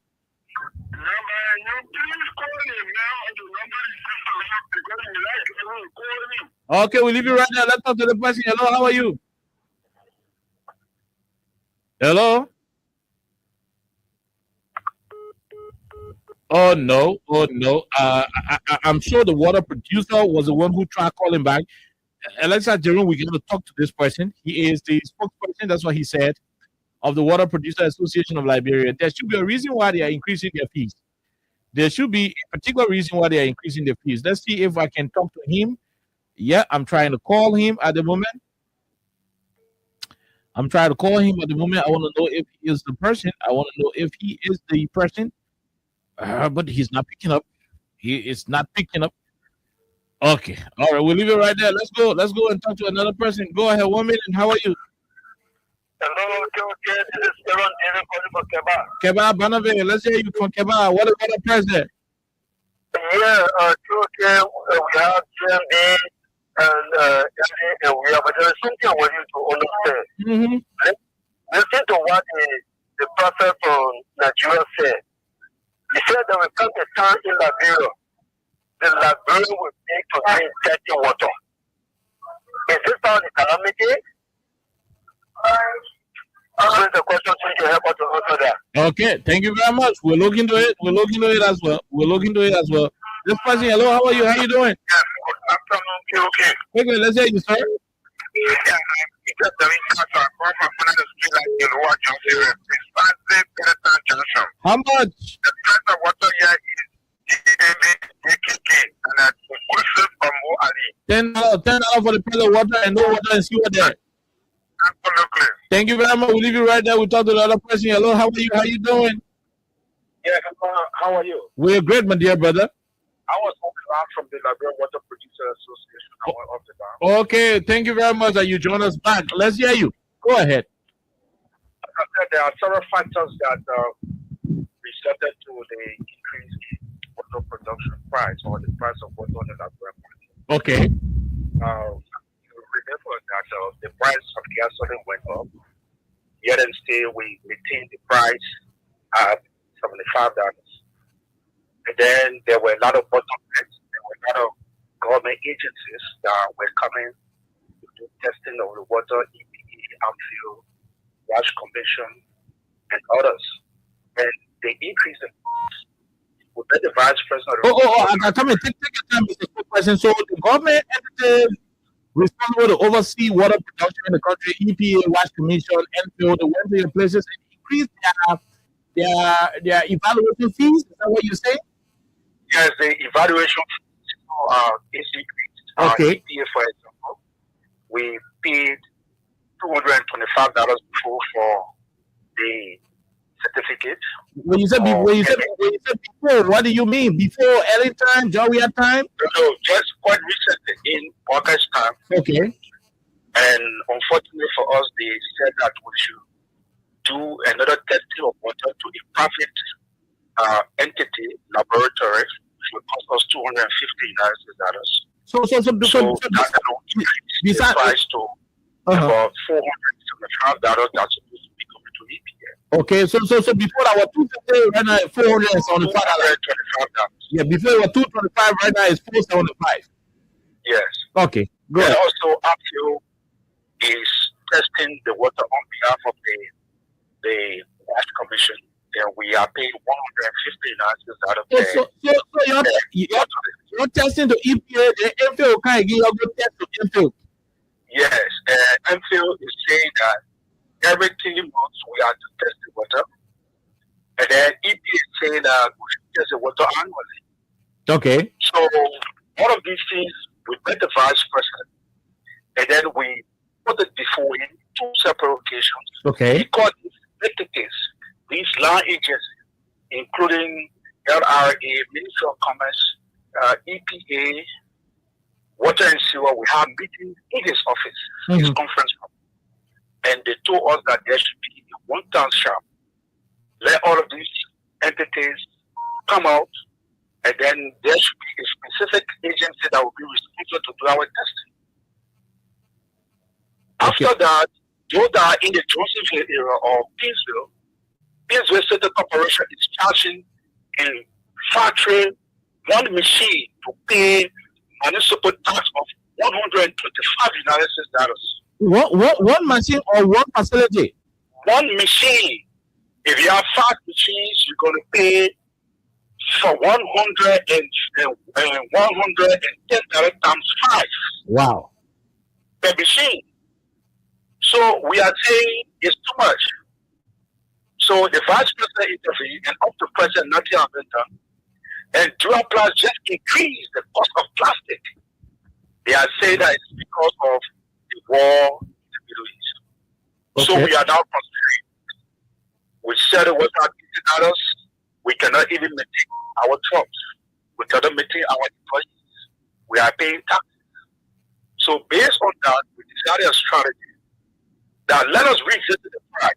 Okay, we'll leave you right there. Let's talk to the person. Hello, how are you? Hello? Oh no. I'm sure the water producer was the one who tried calling back. Alexa Jerome, we're going to talk to this person. He is the spokesperson, that's what he said, of the Water Producer Association of Liberia. There should be a reason why they are increasing their fees. There should be a particular reason why they are increasing their fees. Let's see if I can talk to him. Yeah, I'm trying to call him at the moment. I want to know if he is the person. But he's not picking up. He is not picking up. Okay. All right. We'll leave it right there. Let's go and talk to another person. Go ahead. 1 minute. How are you? Hello, okay. This is Aaron David calling from Keba. Keba Banave, let's hear you from Keba. What about the president? Yeah, okay. We have GMD and we have, but there is something I want you to understand. Listen to what the prophet from Nigeria said. He said there will come a time in Liberia. The Liberian will need to drink dirty water. Is this how the calamity? Answer the question so you can help us to answer that. Okay, thank you very much. We'll look into it. We'll look into it as well. This person, hello, how are you? How you doing? Yes, good afternoon. Okay. Okay, let's hear you, sir. Yeah, because the research I come from another street like in Roa Junction, precisely Peloton Junction. How much? The price of water here is DKK, and that's a question from Mo Ali. $10 for the price of water and no water and sewer there. Absolutely. Thank you very much. We'll leave you right there. We'll talk to the other person. Hello, how are you? How you doing? Yeah, how are you? We're great, my dear brother. I was talking from the Liberian Water Producer Association. I went off the ground. Okay, thank you very much that you join us back. Let's hear you. Go ahead. Like I said, there are several factors that resulted to the increase in water production price or the price of water on the Liberian market. Okay. You remember that the price of gasoline went up, yet and still we maintained the price at $75. And then there were a lot of bottlenecks. There were a lot of government agencies that were coming to do testing of the water, EPA, AMFIL, Wash Commission, and others. And they increased the price. We met the vice president. I come and take your time, Mr. President. So the government entity responsible to oversee water production in the country, EPA, Wash Commission, AMFIL, they went to your places and increased their evaluation fees. Is that what you say? Yes, the evaluation is increased. Okay. EPA, for example, we paid $225 before for the certificate. When you said before, what do you mean? Before early time, Jawia time? No, just quite recently in August time. Okay. And unfortunately for us, they said that we should do another testing of water to a private entity laboratory, which will cost us $250. So that will increase the price to about $475 that's supposed to be coming to EPA. Okay, so before that was $250, right now it's $475. Yeah, before it was $225, right now it's $475. Yes. Okay, good. And also, AMFIL is testing the water on behalf of the Wash Commission, and we are paying $150 out of So you're testing the EPA, the AMFIL can't give you a good test to AMFIL. Yes, and AMFIL is saying that every 3 months we have to test the water, and then EPA is saying that we should test the water annually. Okay. So all of these things, we met the vice president, and then we put it before him 2 separate occasions. Okay. He called these entities, these land agencies, including LRA, Ministry of Commerce, EPA, Water and Sewer. We have meetings in his office, his conference room, and they told us that there should be a one-town shop. Let all of these entities come out, and then there should be a specific agency that will be responsible to do our testing. After that, those that are in the Johnsonville area or Pittsville City Corporation is charging in factory one machine to pay municipal tax of $125. One machine or one facility? One machine. If you have 5 machines, you're going to pay for $110 times 5. Wow. Per machine. So we are saying it's too much. So the vice president intervened, and up to President Nadia Aventa, and Duraplast just increased the cost of plastic. They are saying that it's because of the war in the Middle East. Okay. So we are now considering. We said it was not $50. We cannot even maintain our jobs. We cannot maintain our employees. We are paying taxes. So based on that, we decided a strategy that let us revisit the price.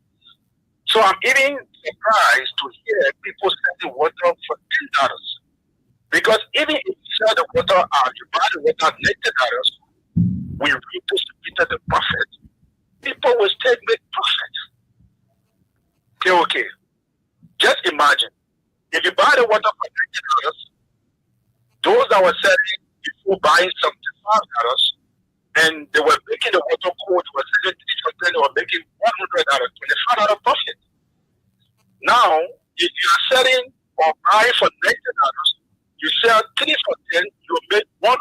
So I'm even surprised to hear people selling water for $10. Because even if you sell the water out, you buy the water at $90, we redistributed the profit. People will still make profit. Okay. Just imagine, if you buy the water for $90, those that were selling before buying $75, and they were making the water cold, they were selling 3 for $10, they were making $100, $25 profit. Now, if you are selling or buying for $90, you sell 3 for $10, you make $120.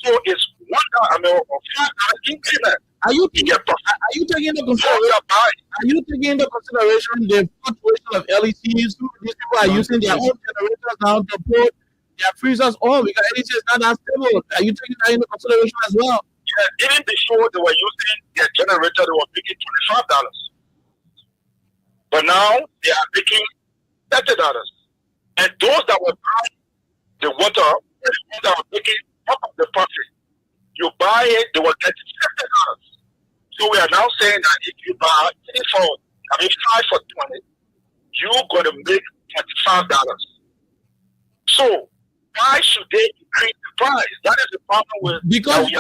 So it's $1 or $5 increment. Are you taking into consideration the fluctuation of LECs? These people are using their own generators now to put their freezers on because LEC is not that stable. Are you taking that into consideration as well? Yeah, even before they were using their generator, they were making $25. But now they are making $30. And those that were buying the water, the ones that were making half of the profit, you buy it, they were getting $50. So we are now saying that if you buy 5 for $20, you're going to make $25. So why should they increase the price? That is the problem with because you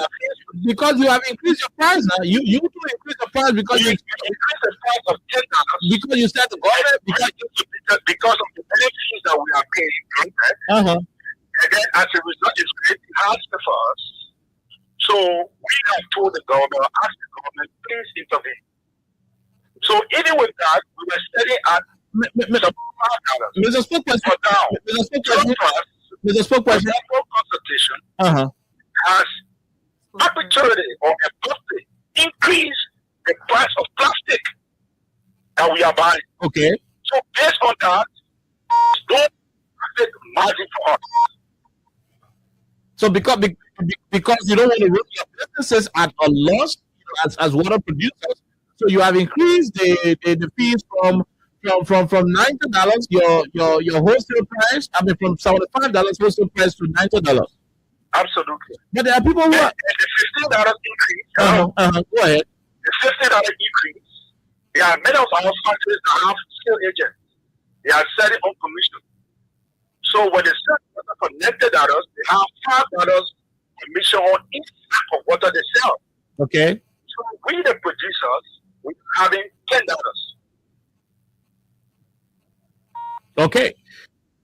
have increased your price now. You to increase the price because you increase the price of $10 because you said the government because of the benefits that we are paying. And then as a result, it's creating hardship for us. So we have told the government, asked the government, please intervene. So even with that, we were steady at Mr. Spokesperson. Mr. Spokesperson. The consultation has arbitrarily or abruptly increased the price of plastic that we are buying. Okay. So based on that, don't profit margin for us. So because you don't want to run your businesses at a loss as water producers, so you have increased the fees from $90 your wholesale price. I mean from $75 wholesale price to $90. Absolutely. But there are people who are the $15 increase. Go ahead. The $15 increase. There are many of our factories that have skill agents. They are selling on commission. So when they sell water for $90, they have $5 commission on each type of water they sell. Okay. So we the producers, we're having $10. Okay.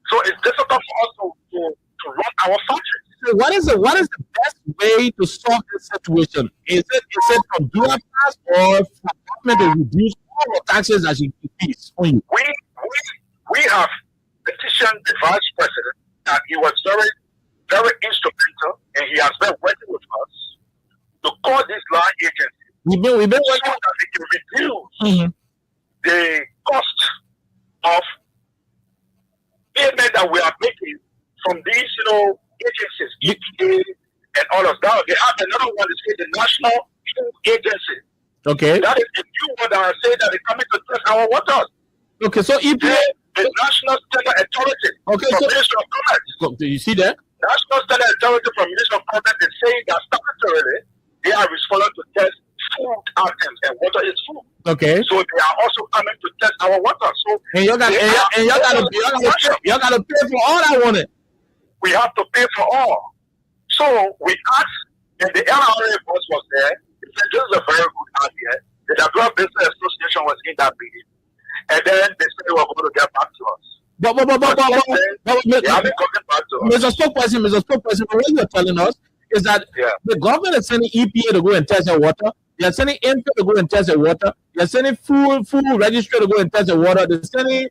So it's difficult for us to run our factories. So what is the best way to solve this situation? Is it from dual tax or from government to reduce all the taxes as you increase on you? We have petitioned the vice president that he was very, very instrumental and he has been working with us to call this line agency. We've been working so that we can reduce the cost of payment that we are making from these, agencies, EPA and all of that. They have another one, it's the National Food Agency. Okay. That is a new one that I say that they're coming to test our waters. Okay, so EPA, the National Standard Authority from Ministry of Commerce. Do you see that? National Standard Authority from Ministry of Commerce is saying that statutorily they are responsible to test food items and water is food. Okay. So they are also coming to test our water. So y'all gotta pay for all I wanted. We have to pay for all. So we asked, and the LRA boss was there. He said, this is a very good idea. The WF Business Association was in that meeting. And then they said they were going to get back to us. Mr. Spokesperson, what you're telling us is that the government is sending EPA to go and test their water. They're sending INPE to go and test their water. They're sending food registry to go and test their water. They're sending,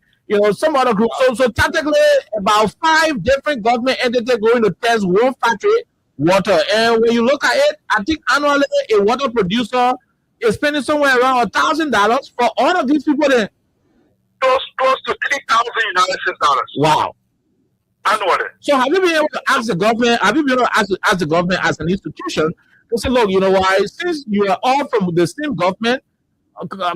some other group. So technically, about 5 different government entities going to test one factory water. And when you look at it, I think annually a water producer is spending somewhere around $1,000 for all of these people there. Close to $3,000 United States dollars. Wow. Annually. So have you been able to ask the government? Have you been able to ask the government as an institution to say, look, you know why? Since you are all from the same government,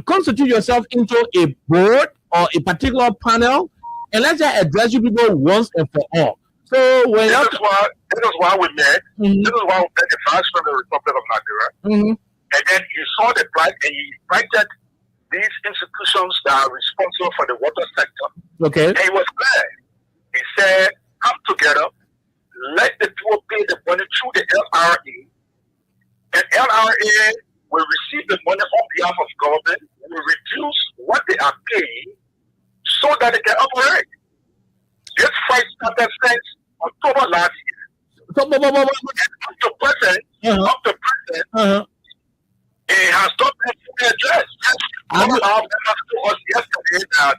constitute yourself into a board or a particular panel, and let's just address you people once and for all. So when this is why we met. This is why we met the Vice President of the Republic of Nigeria. And then he saw the price and he invited these institutions that are responsible for the water sector. Okay. And he was clear. He said, come together, let the people pay the money through the LRA, and LRA will receive the money on behalf of government, will reduce what they are paying so that they can operate. This fight started since October last year. So, And up to present, it has not been fully addressed. One of our members told us yesterday that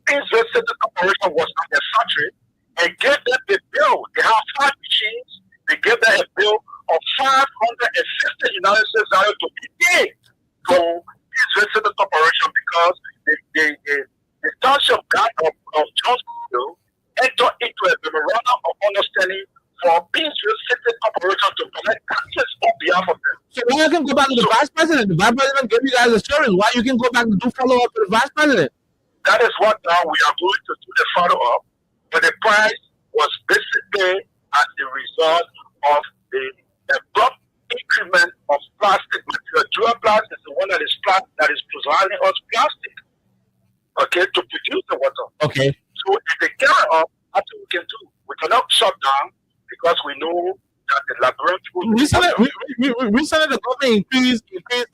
Kingsville City Corporation was at the factory and gave them the bill. They have 5 machines. They gave them a bill of $550 to be paid to Kingsville City Corporation because the township guy of Jonesville entered into a memorandum of understanding for Kingsville City Corporation to collect taxes on behalf of them. So why you can go back to the vice president? The vice president gave you guys assurance. Why you can go back and do follow up to the vice president? That is what now we are going to do the follow up. But the price was basically as a result of the abrupt increment of plastic material. Duraplast is the one that is providing us plastic, okay, to produce the water. Okay. So if they carry up, that's what we can do. We cannot shut down because we know that the laboratory. Recently, the government increased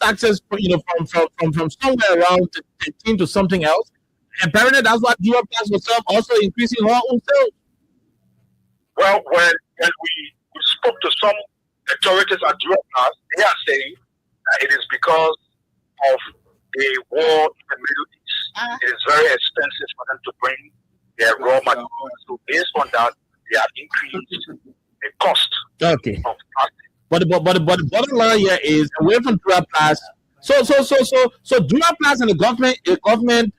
taxes, from somewhere around 13 to something else. Apparently, that's what Duraplast was also increasing her own sales. Well, when we spoke to some authorities at Duraplast, they are saying that it is because of the war in the Middle East. It is very expensive for them to bring their raw materials. So based on that, they have increased the cost of plastic. But the bottom line here is away from Duraplast. So Duraplast and the government,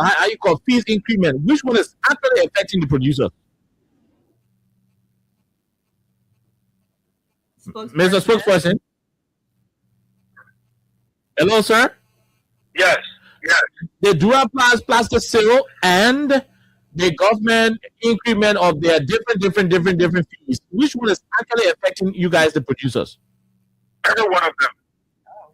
how you call fees increment, which one is actually affecting the producer? Mr. Spokesperson. Hello, sir. Yes. The Duraplast plastic sale and the government increment of their different fees. Which one is actually affecting you guys, the producers? Every one of them.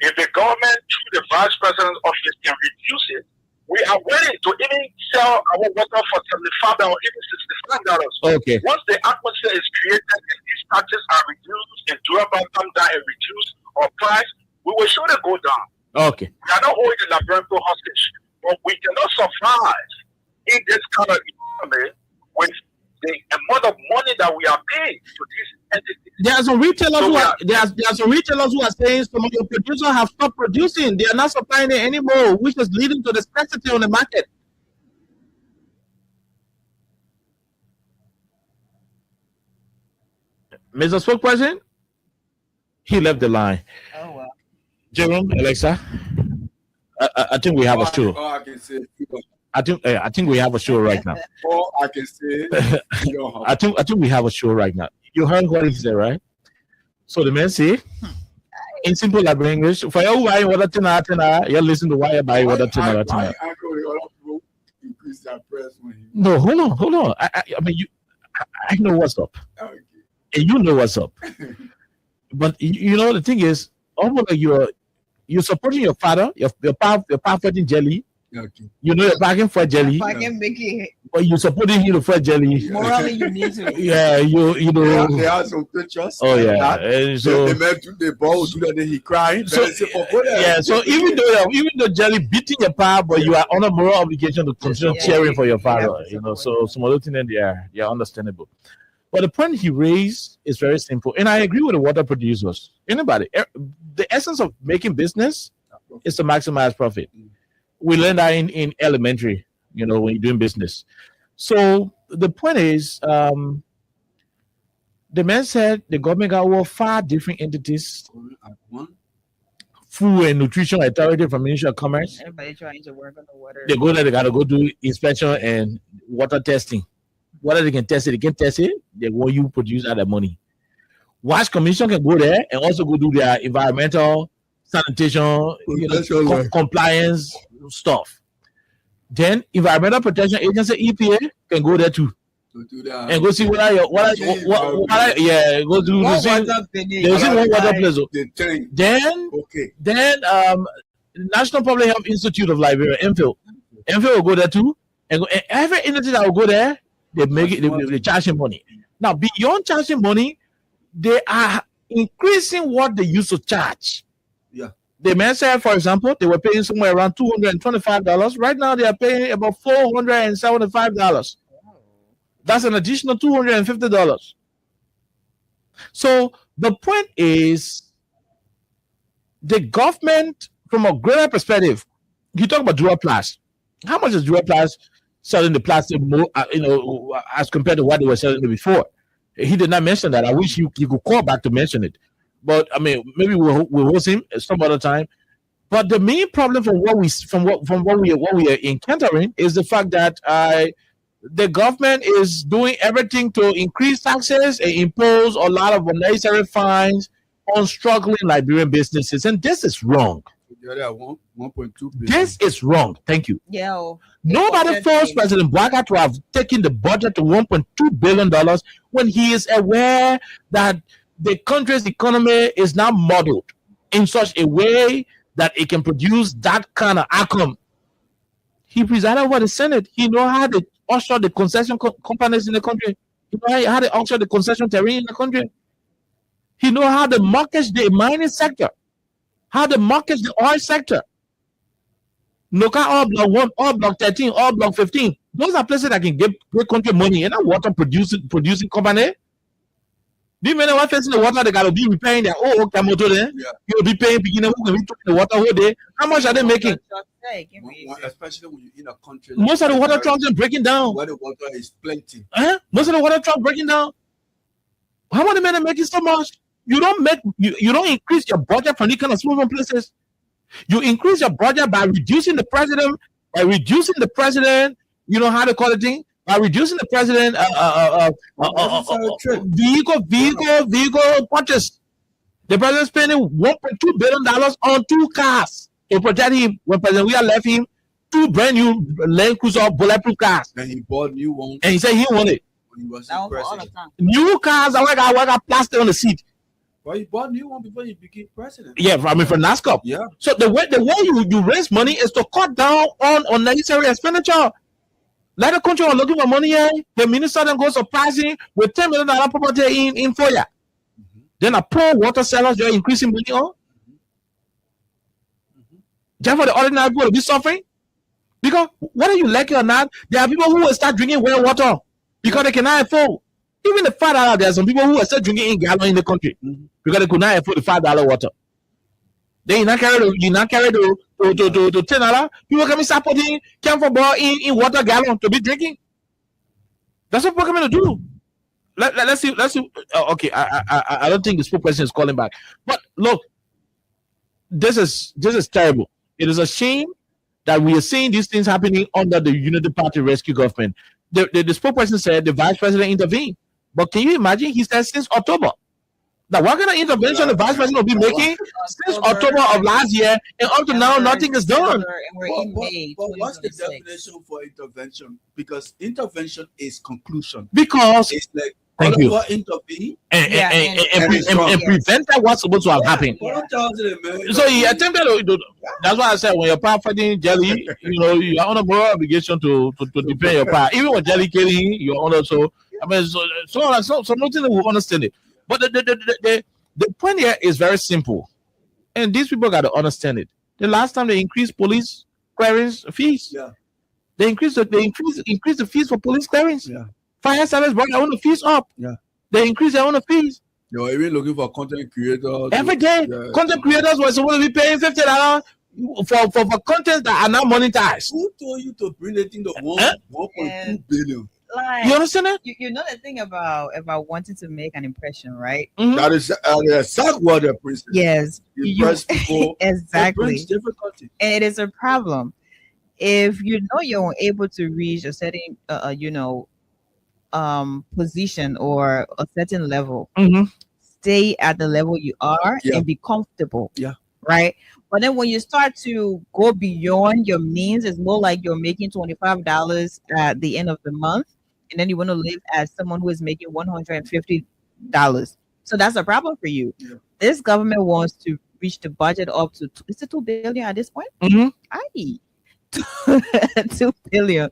If the government, through the vice president's office, can reduce it, we are willing to even sell our water for $75 or even $65. Okay. Once the atmosphere is created and these taxes are reduced and Duraplast come down and reduce our price, we will surely go down. Okay. We are not holding the laboratory hostage, but we cannot survive in this kind of economy with the amount of money that we are paying to these entities. There are some retailers who are saying some of your producers have stopped producing. They are not supplying it anymore, which is leading to the scarcity on the market. Mr. Spokesperson, he left the line. Oh wow. Jerome, Alexa, I think we have a show. All I can say. I think we have a show right now. All I can say. I think we have a show right now. You heard what he said, right? So the man say, in simple Liberian English, for you buying water tonight, you listen to why you buy water tonight. No, hold on. I mean, I know what's up, Okay. and you know what's up. But you know the thing is, almost like you're supporting your father, your fighting jelly. Okay. You know you're backing for jelly, If I can make it but you're supporting him for jelly. morally, you need to. Yeah, you know. There are some pictures. Oh yeah, That, and so the man took the ball, do that, then he cried. So even though jelly beating your father, but you are on a moral obligation to continue cheering for your father. You know, so some other thing in there, yeah, understandable. But the point he raised is very simple, and I agree with the water producers. Anybody, the essence of making business is to maximize profit. We learned that in elementary, you know, when you're doing business. So the point is, the man said the government got over 5 different entities: Food and Nutrition Authority from Ministry of Commerce. Everybody trying to work on the water. They gotta go do inspection and water testing. Whether they can test it, they want you to produce out of money. WASH Commission can go there and also go do their environmental, sanitation, compliance stuff. Then Environmental Protection Agency, EPA, can go there too. To do that. and go see go do One see. water finish. They see one water place. The thing. Then Okay. National Public Health Institute of Liberia, MPhil will go there too, and every entity that will go there, they make it. They charge him money. Now beyond charging money, they are increasing what they used to charge. Yeah. The man said, for example, they were paying somewhere around $225. Right now, they are paying about $475. That's an additional $250. So the point is, the government, from a greater perspective, you talk about Duraplas. How much is Duraplas selling the plastic more, as compared to what they were selling it before? He did not mention that. I wish you could call back to mention it. But I mean, maybe we'll host him some other time. But the main problem from what we are encountering is the fact that the government is doing everything to increase taxes and impose a lot of unnecessary fines on struggling Liberian businesses, and this is wrong. The other 1.2 billion. This is wrong. Thank you. Yeah. Nobody forced President Bouaga to have taken the budget to $1.2 billion when he is aware that the country's economy is now modeled in such a way that it can produce that kind of outcome. He presided over the Senate. He knows how to usher the concession companies in the country. He knows how to usher the concession terrain in the country. He knows how to market the mining sector, how to market the oil sector. Look at all block 1, all block 13, all block 15. Those are places that can give great country money and a water producing company. Do you know what facing the water they gotta be repairing their motor there? Yeah. You'll be paying beginner who can be taking the water whole day. How much are they making? Especially when you're in a country. Most of the water trucks are breaking down. Where the water is plenty. Most of the water trucks breaking down. How many men are making so much? You don't increase your budget from these kind of small places. You increase your budget by reducing the president, you know how to call it thing? By reducing the president vehicle purchase. The president spending $1.2 billion on 2 cars to protect him. When President Weah left him, 2 brand new Land Cruiser bulletproof cars. And he bought new ones. And he said he wanted When he was new cars. I got plastic on the seat. Well, he bought new one before he became president. Yeah, I mean for NASCAR. Yeah. So the way you raise money is to cut down on unnecessary expenditure. Let the country are looking for money here. The minister then goes surprising with $10 million property in Foya. Then a poor water sellers they're increasing money on. Just for the ordinary people to be suffering. Because whether you like it or not, there are people who will start drinking well water because they cannot afford. Even the $5, there are some people who are still drinking in gallon in the country because they could not afford the $5 water. Then you not carry to $10. People can be supporting camphor ball in water gallon to be drinking. That's what people coming to do. Let's see. Okay, I don't think the spokesperson is calling back. But look, this is terrible. It is a shame that we are seeing these things happening under the Unity Party rescue government. The spokesperson said the vice president intervened. But can you imagine? He said since October. Now, what kind of intervention the vice president will be making since October of last year and up to now, nothing is done. But what's the definition for intervention? Because intervention is conclusion. Because it's like thank you. Intervene and prevent that what's supposed to have happened. So he attempted to. That's why I said when you're power fighting Jelly, you are on a moral obligation to defend your power. Even when Jelly killing, you're on also. I mean, so nothing that will understand it. But the point here is very simple, and these people got to understand it. The last time they increased police clearance fees, they increased the fees for police clearance. Yeah. Fire service brought their own fees up. Yeah, they increased their own fees. They were even looking for content creators every day. Content creators were supposed to be paying $50 for content that are now monetized. Who told you to bring the thing to 1.2 billion? Like, you understand that? You know the thing about wanting to make an impression, right? Mm-hmm. That is exactly what the princess. Yes, people, exactly. And it is a problem if you're able to reach a certain position or a certain level. Mm-hmm. Stay at the level you are and be comfortable. Yeah. Right. But then when you start to go beyond your means, it's more like you're making $25 at the end of the month. and then you want to live as someone who is making $150. So that's a problem for you. Yeah. This government wants to reach the budget up to is it $2 billion at this point? Aye. 2 billion.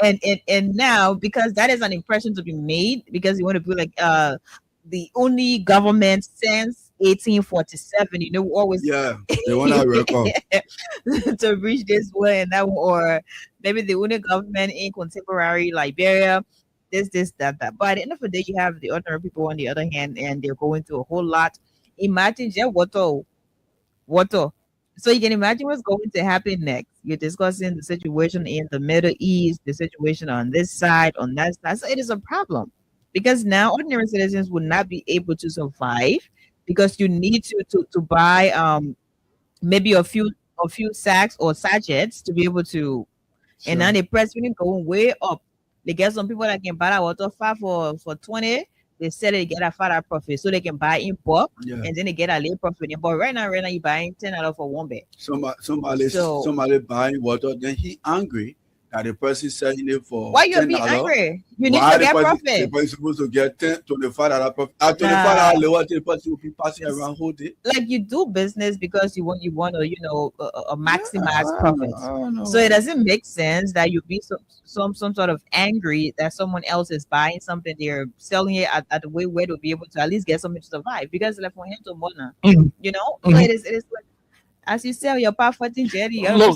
And now, because that is an impression to be made, because you want to be like the only government since 1847, you know, always they want our record to reach this way and that, or maybe the only government in contemporary Liberia, this, that. But at the end of the day, you have the ordinary people on the other hand, and they're going through a whole lot. Imagine just water. So you can imagine what's going to happen next. You're discussing the situation in the Middle East, the situation on this side, on that side. So it is a problem because now ordinary citizens will not be able to survive because you need to buy maybe a few sacks or sachets to be able to. And now the price really going way up. They get some people that can buy that water for 20. They sell it, they get a fatter profit, so they can buy in bulk, and then they get a little profit. But right now you're buying $10 for one bag. Somebody buying water, then he angry that the person selling it for why you be angry? You need to get profit. The person is supposed to get $25 profit. At $25, lower, the person will be passing around whole day. Like you do business because you want to maximize profit. So it doesn't make sense that you be some sort of angry that someone else is buying something, they're selling it at the way where to be able to at least get something to survive, because like for him to money, you know. So it is like as you sell your part 14 jelly, let me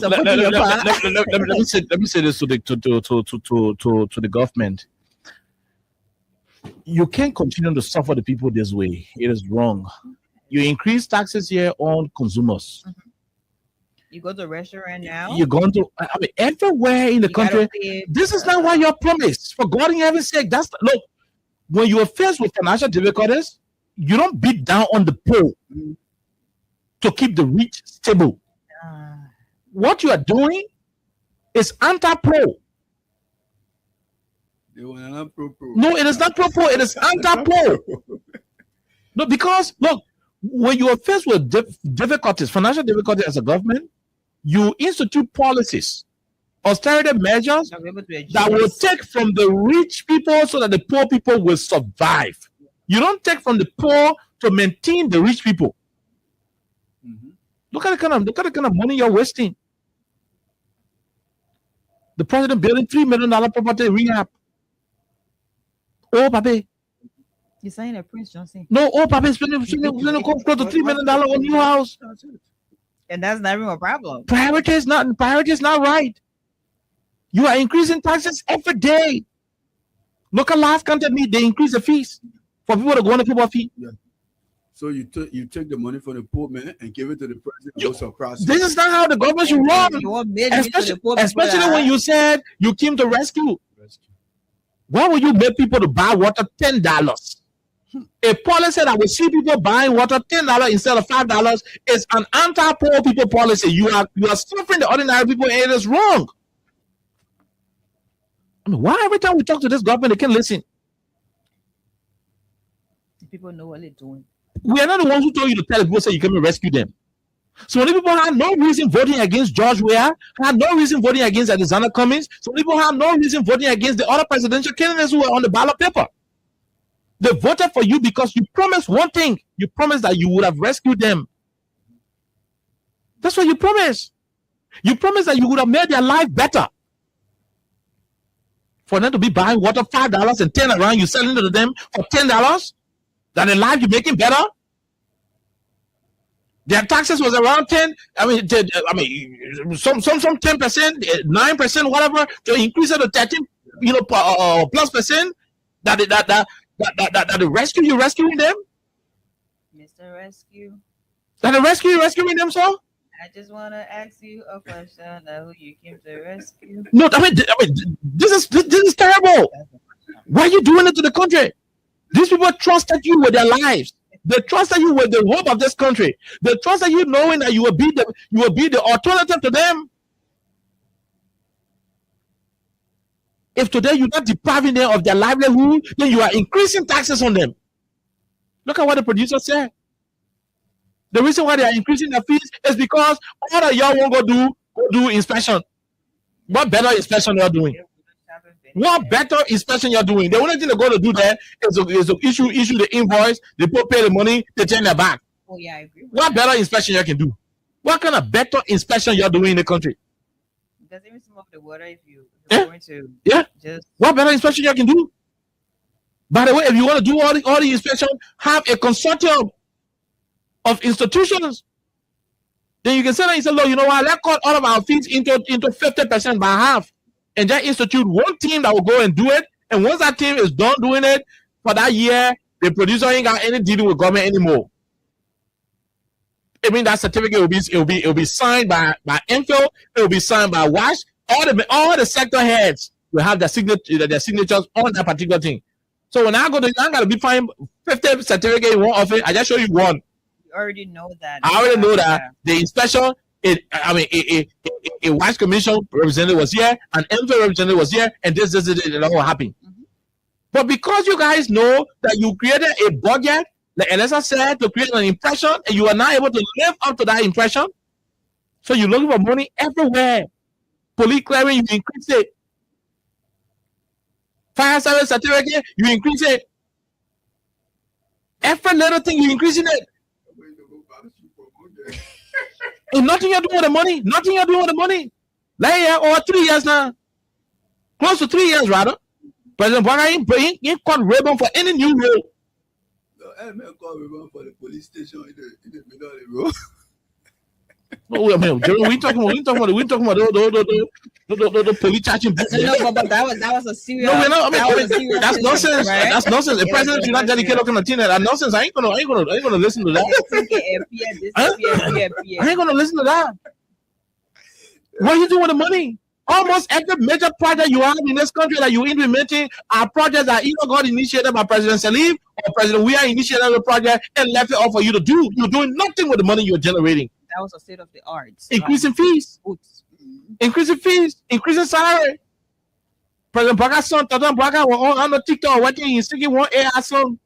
say this to the government. You can't continue to suffer the people this way. It is wrong. You increase taxes here on consumers. You go to a restaurant now. You're going to, everywhere in the country. This is not what you're promised. For God in heaven's sake, look. When you are faced with financial difficulties, you don't beat down on the poor to keep the rich stable. What you are doing is anti-pro. No, it is not pro-pro. It is anti-pro. No, because look, when you are faced with difficulties, financial difficulties as a government, you institute policies, austerity measures that will take from the rich people so that the poor people will survive. You don't take from the poor to maintain the rich people. Look at the kind of money you're wasting. The president building $3 million property rehab. Oh, Papi. You're saying that Prince Johnson? No, oh, Papi spending close to $3 million on new house. And that's not even a problem. Priority is not right. You are increasing taxes every day. Look at last country meet, they increase the fees for people to go on the football fee. Yeah. So you take the money from the poor man and give it to the president. This is not how the government should run. Especially when you said you came to rescue. Why would you make people to buy water $10? A policy that will see people buying water $10 instead of $5 is an anti-poor people policy. You are suffering the ordinary people, and it is wrong. I mean, why every time we talk to this government, they can't listen? People know what they're doing. We are not the ones who told you to tell people, say you come and rescue them. So many people have no reason voting against George Weah, had no reason voting against Alexander Cummings. So people have no reason voting against the other presidential candidates who were on the ballot paper. They voted for you because you promised one thing. You promised that you would have rescued them. That's what you promised. You promised that you would have made their life better. For them to be buying water $5 and turn around, you selling it to them for $10, that the life you're making better. Their taxes was around 10. Some 10%, 9%, whatever, to increase it to 13, plus percent. That the rescue, you rescuing them. Mr. Rescue. That the rescue, you rescuing them, so. I just want to ask you a question. Who you came to rescue? No, this is terrible. Why are you doing it to the country? These people trusted you with their lives. They trusted you with the hope of this country. They trusted you knowing that you will be the alternative to them. If today you're not depriving them of their livelihood, then you are increasing taxes on them. Look at what the producer said. The reason why they are increasing their fees is because all that y'all won't go do inspection. What better inspection they are doing? What better inspection you're doing? The only thing they're going to do there is to issue the invoice, they pay the money, they turn their back. Oh yeah, I agree. What better inspection you can do? What kind of better inspection you're doing in the country? Does even some of the water if you're going to just what better inspection you can do? By the way, if you want to do all the inspection, have a consortium of institutions. Then you can say that you say, look, you know what? Let's cut all of our fees into 50% by half, and just institute one team that will go and do it. And once that team is done doing it for that year, the producer ain't got any dealing with government anymore. I mean, that certificate will be signed by Enfield. It will be signed by WASH. All the sector heads will have their signatures on that particular thing. So when I go to, I gotta be fine 50 certificate in one office. I just show you one. You already know that. I already know that the inspection. A WASH commission representative was here, an Enfield representative was here, and this all will happen. But because you guys know that you created a budget, like Elisa said, to create an impression, and you are not able to live up to that impression, so you're looking for money everywhere. Police clearing, you increase it. Fire service certificate, you increase it. Every little thing, you increasing it. And nothing you're doing with the money. Nothing you're doing with the money. Like over 3 years now. Close to 3 years, rather. President Bwana ain't caught Rayburn for any new role. No, I call Rayburn for the police station in the middle of the road. No, I mean, we talking about the police charging. No, but that was a serious. No, we're not. I mean, that's nonsense. Right? That's nonsense. The president should not dedicate looking at that nonsense. I ain't gonna listen to that. I ain't gonna listen to that. What are you doing with the money? Almost every major project you have in this country that you're implementing are projects that either got initiated by President Salif or President Weah initiated the project and left it off for you to do. You're doing nothing with the money you're generating. That was a state of the art. Increasing fees. Increasing fees. Increasing salary. President Bwaka's son, Tatan Bwaka, was on the TikTok working. He's singing one AI song.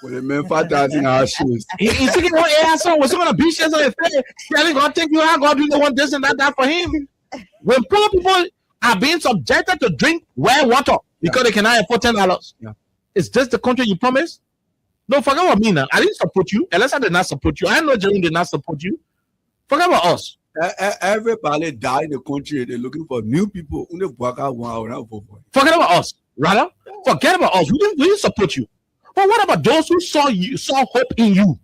With the men 5,000 hour shoes. He's singing one AI song with some of the beach on his face. Telling God, thank you, God, do the one this and that for him. When poor people are being subjected to drink well water because they cannot afford $10, is this the country you promised? No, forget about me now. I didn't support you. Elisa did not support you. I know Jerome did not support you. Forget about us. Everybody died in the country. They're looking for new people. Forget about us. Rather, forget about us. We didn't support you. But what about those who saw hope in you?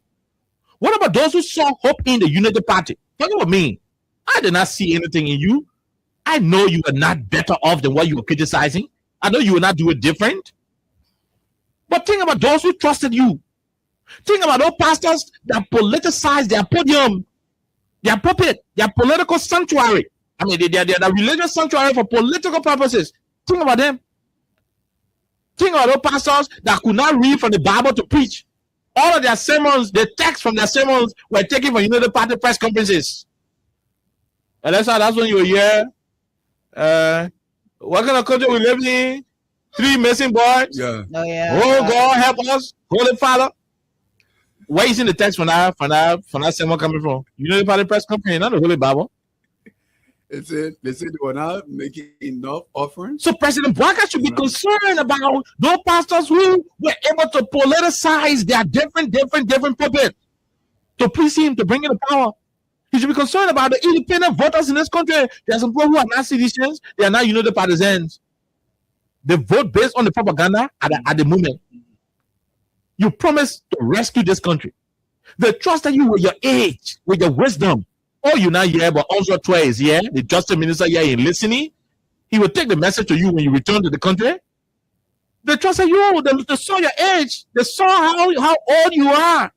What about those who saw hope in the Unity Party? Forget about me. I did not see anything in you. I know you are not better off than what you were criticizing. I know you will not do it different. But think about those who trusted you. Think about those pastors that politicized their podium, their pulpit, their political sanctuary. I mean, they're the religious sanctuary for political purposes. Think about them. Think about those pastors that could not read from the Bible to preach. All of their sermons, the text from their sermons were taken from Unity Party press conferences. And that's when you were here. What kind of country we live in? 3 missing boys. Yeah. Oh, God, help us. Holy Father. Where is in the text from that sermon coming from? Unity Party press conference, not the Holy Bible. They said they were not making enough offerings. So President Bwaka should be concerned about those pastors who were able to politicize their different pulpits to please him, to bring in the power. He should be concerned about the independent voters in this country. There are some people who are not citizens. They are not Unity Partisans. They vote based on the propaganda at the moment. You promised to rescue this country. They trusted you with your age, with your wisdom. Oh, you're not here, but also Troy is here. The Justice Minister here in listening. He will take the message to you when you return to the country. They trusted you. They saw your age. They saw how old you are.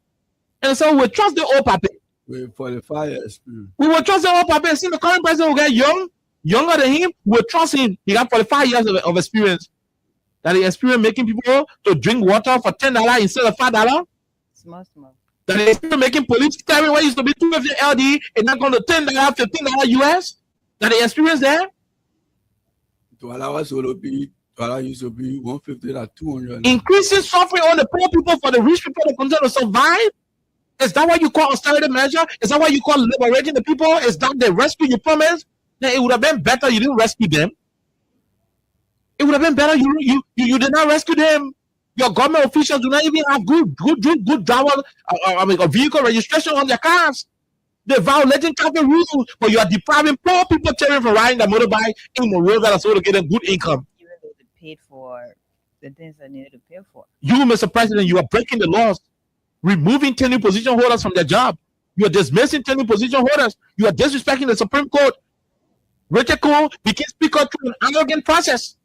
And so we trust the old puppet. With 45 years. We will trust the old puppet. See, the current president will get younger than him. We'll trust him. He got 45 years of experience. That he experienced making people to drink water for $10 instead of $5. Smart. That he experienced making police carry what used to be $250 LD and not going to $10, $15 US. That he experienced there. $12 used to be 150 to 200. Increasing suffering on the poor people for the rich people to continue to survive. Is that what you call austerity measure? Is that what you call liberating the people? Is that the rescue you promised? Then it would have been better you didn't rescue them. It would have been better you did not rescue them. Your government officials do not even have good driver, vehicle registration on their cars. They're violating traffic rules, but you are depriving poor people children from riding the motorbike in roads that are supposed to get them good income. Even though they paid for the things they needed to pay for. You, Mr. President, you are breaking the laws, removing tenure position holders from their job. You are dismissing tenure position holders. You are disrespecting the Supreme Court. Richard Cole became speaker through an arrogant process.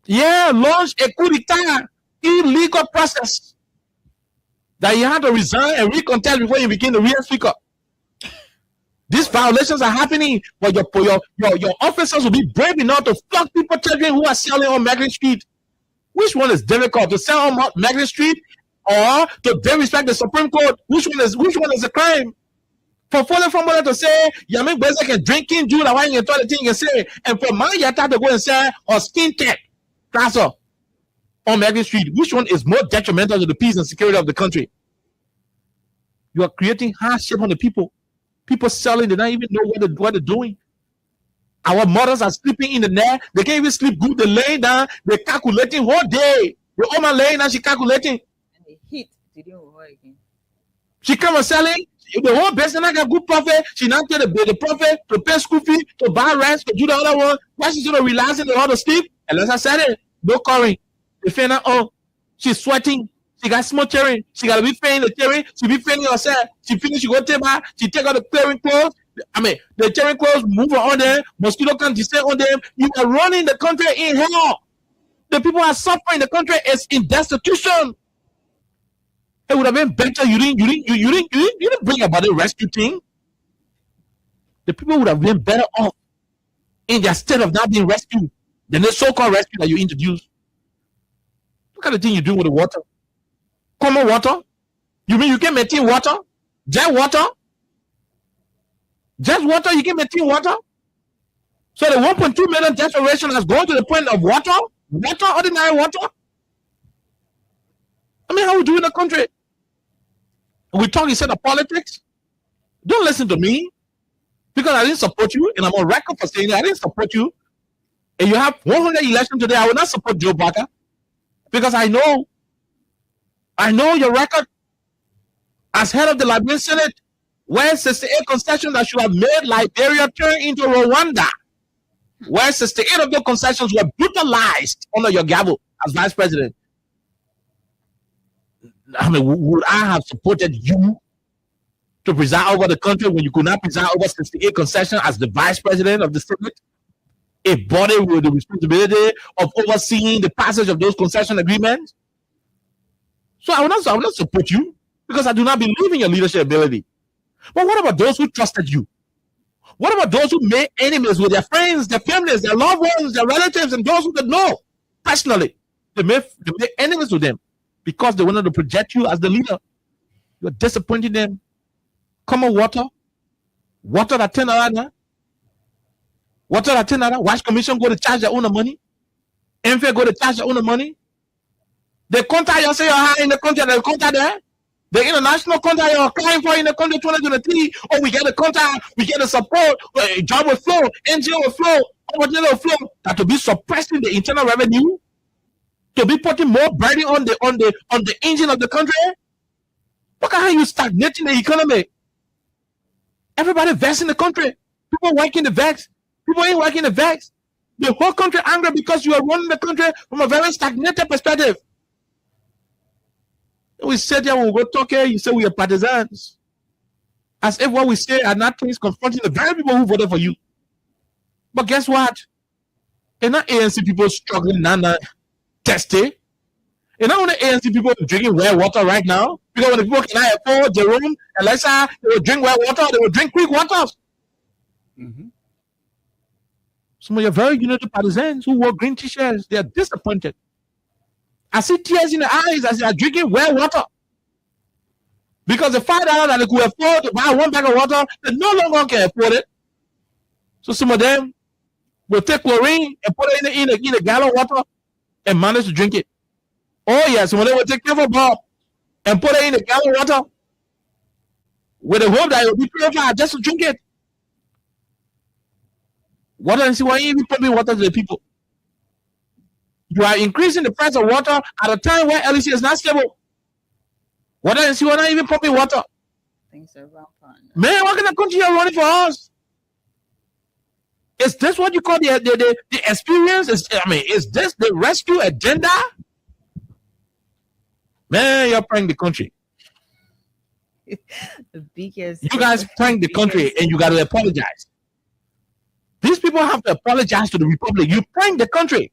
Yeah, launched a coup d'etat, illegal process that he had to resign and recontest before he became the real speaker. These violations are happening, but your officers will be brave enough to flog people children who are selling on Margaret Street. Which one is difficult, to sell on Margaret Street or to disrespect the Supreme Court? Which one is a crime? For falling from to say Yami Bezek and drinking Judah, why you thought the thing you say, and for my yata to go and say or skin tech plaza on Margaret Street, which one is more detrimental to the peace and security of the country? You are creating hardship on the people. People selling, they don't even know what they're doing. Our mothers are sleeping in the net. They can't even sleep good. They're laying down. They're calculating whole day. The woman laying down, she calculating. And the heat didn't work again. She come and selling. The whole business not got good profit. She not get the profit to pay school fee, to buy rent, to do the other one. Why she's gonna relax and all to sleep? Unless I said it, no covering. The fan she's sweating. She got small tearing. She gotta be feeling the tearing. She be feeling herself. She finish, she go take her. She take out the tearing clothes. The tearing clothes move on them. Mosquito can descend on them. You are running the country in hell. The people are suffering. The country is in destitution. It would have been better. You didn't bring about the rescue thing. The people would have been better off in their state of not being rescued than the so-called rescue that you introduced. Look at the thing you do with the water. Common water? You mean you can maintain water? Just water? Just water? You can maintain water? So the 1.2 million desperation has gone to the point of water? Water? Ordinary water? I mean, how we do in the country? We talk instead of politics? Don't listen to me. Because I didn't support you, and I'm on record for saying that I didn't support you. And you have 100 elections today, I will not support Joe Barker. Because I know your record as head of the Liberian Senate, where 68 concessions that should have made Liberia turn into Rwanda, where 68 of those concessions were brutalized under your gavel as vice president. I mean, would I have supported you to preside over the country when you could not preside over 68 concessions as the vice president of the Senate? A body with the responsibility of overseeing the passage of those concession agreements? So I will not support you because I do not believe in your leadership ability. But what about those who trusted you? What about those who made enemies with their friends, their families, their loved ones, their relatives, and those who could know personally? They made enemies with them because they wanted to project you as the leader. You're disappointing them. Common water that $10 water that $10. Wash Commission go to charge their own money. MFA go to charge their own money. The contact you say you're high in the country, the contact there. The international contact you're applying for in the country 2023. Oh, we get the contact, we get the support, job will flow, NGO will flow, opportunity will flow. That to be suppressing the internal revenue, to be putting more burden on the engine of the country. Look at how you stagnating the economy. Everybody vexed in the country. People working the vex. People ain't working the vex. The whole country angry because you are running the country from a very stagnated perspective. We said here when we go talk here, you say we are partisans. As if what we say are not things confronting the very people who voted for you. But guess what? And not ANC people struggling testy. And not only ANC people drinking well water right now, because when the people cannot afford Jerome, Alexa, they will drink well water, they will drink quick water. Mm-hmm. Some of your very united partisans who wore green t-shirts, they are disappointed. I see tears in the eyes as they are drinking well water. Because the $5 that they could afford to buy one bag of water, they no longer can afford it. So some of them will take chlorine and put it in a gallon of water and manage to drink it. Oh yes, some of them will take careful bulb and put it in a gallon of water with the hope that it will be purified just to drink it. Water and see why you even pumping water to the people. You are increasing the price of water at a time where LEC is not stable. Water and you are not even pumping water. Things are rampant. Man, what kind of country are running for us? Is this what you call the experience? Is this the rescue agenda? Man, you're pranking the country. The biggest. You guys prank the country and you got to apologize. These people have to apologize to the Republic. You prank the country.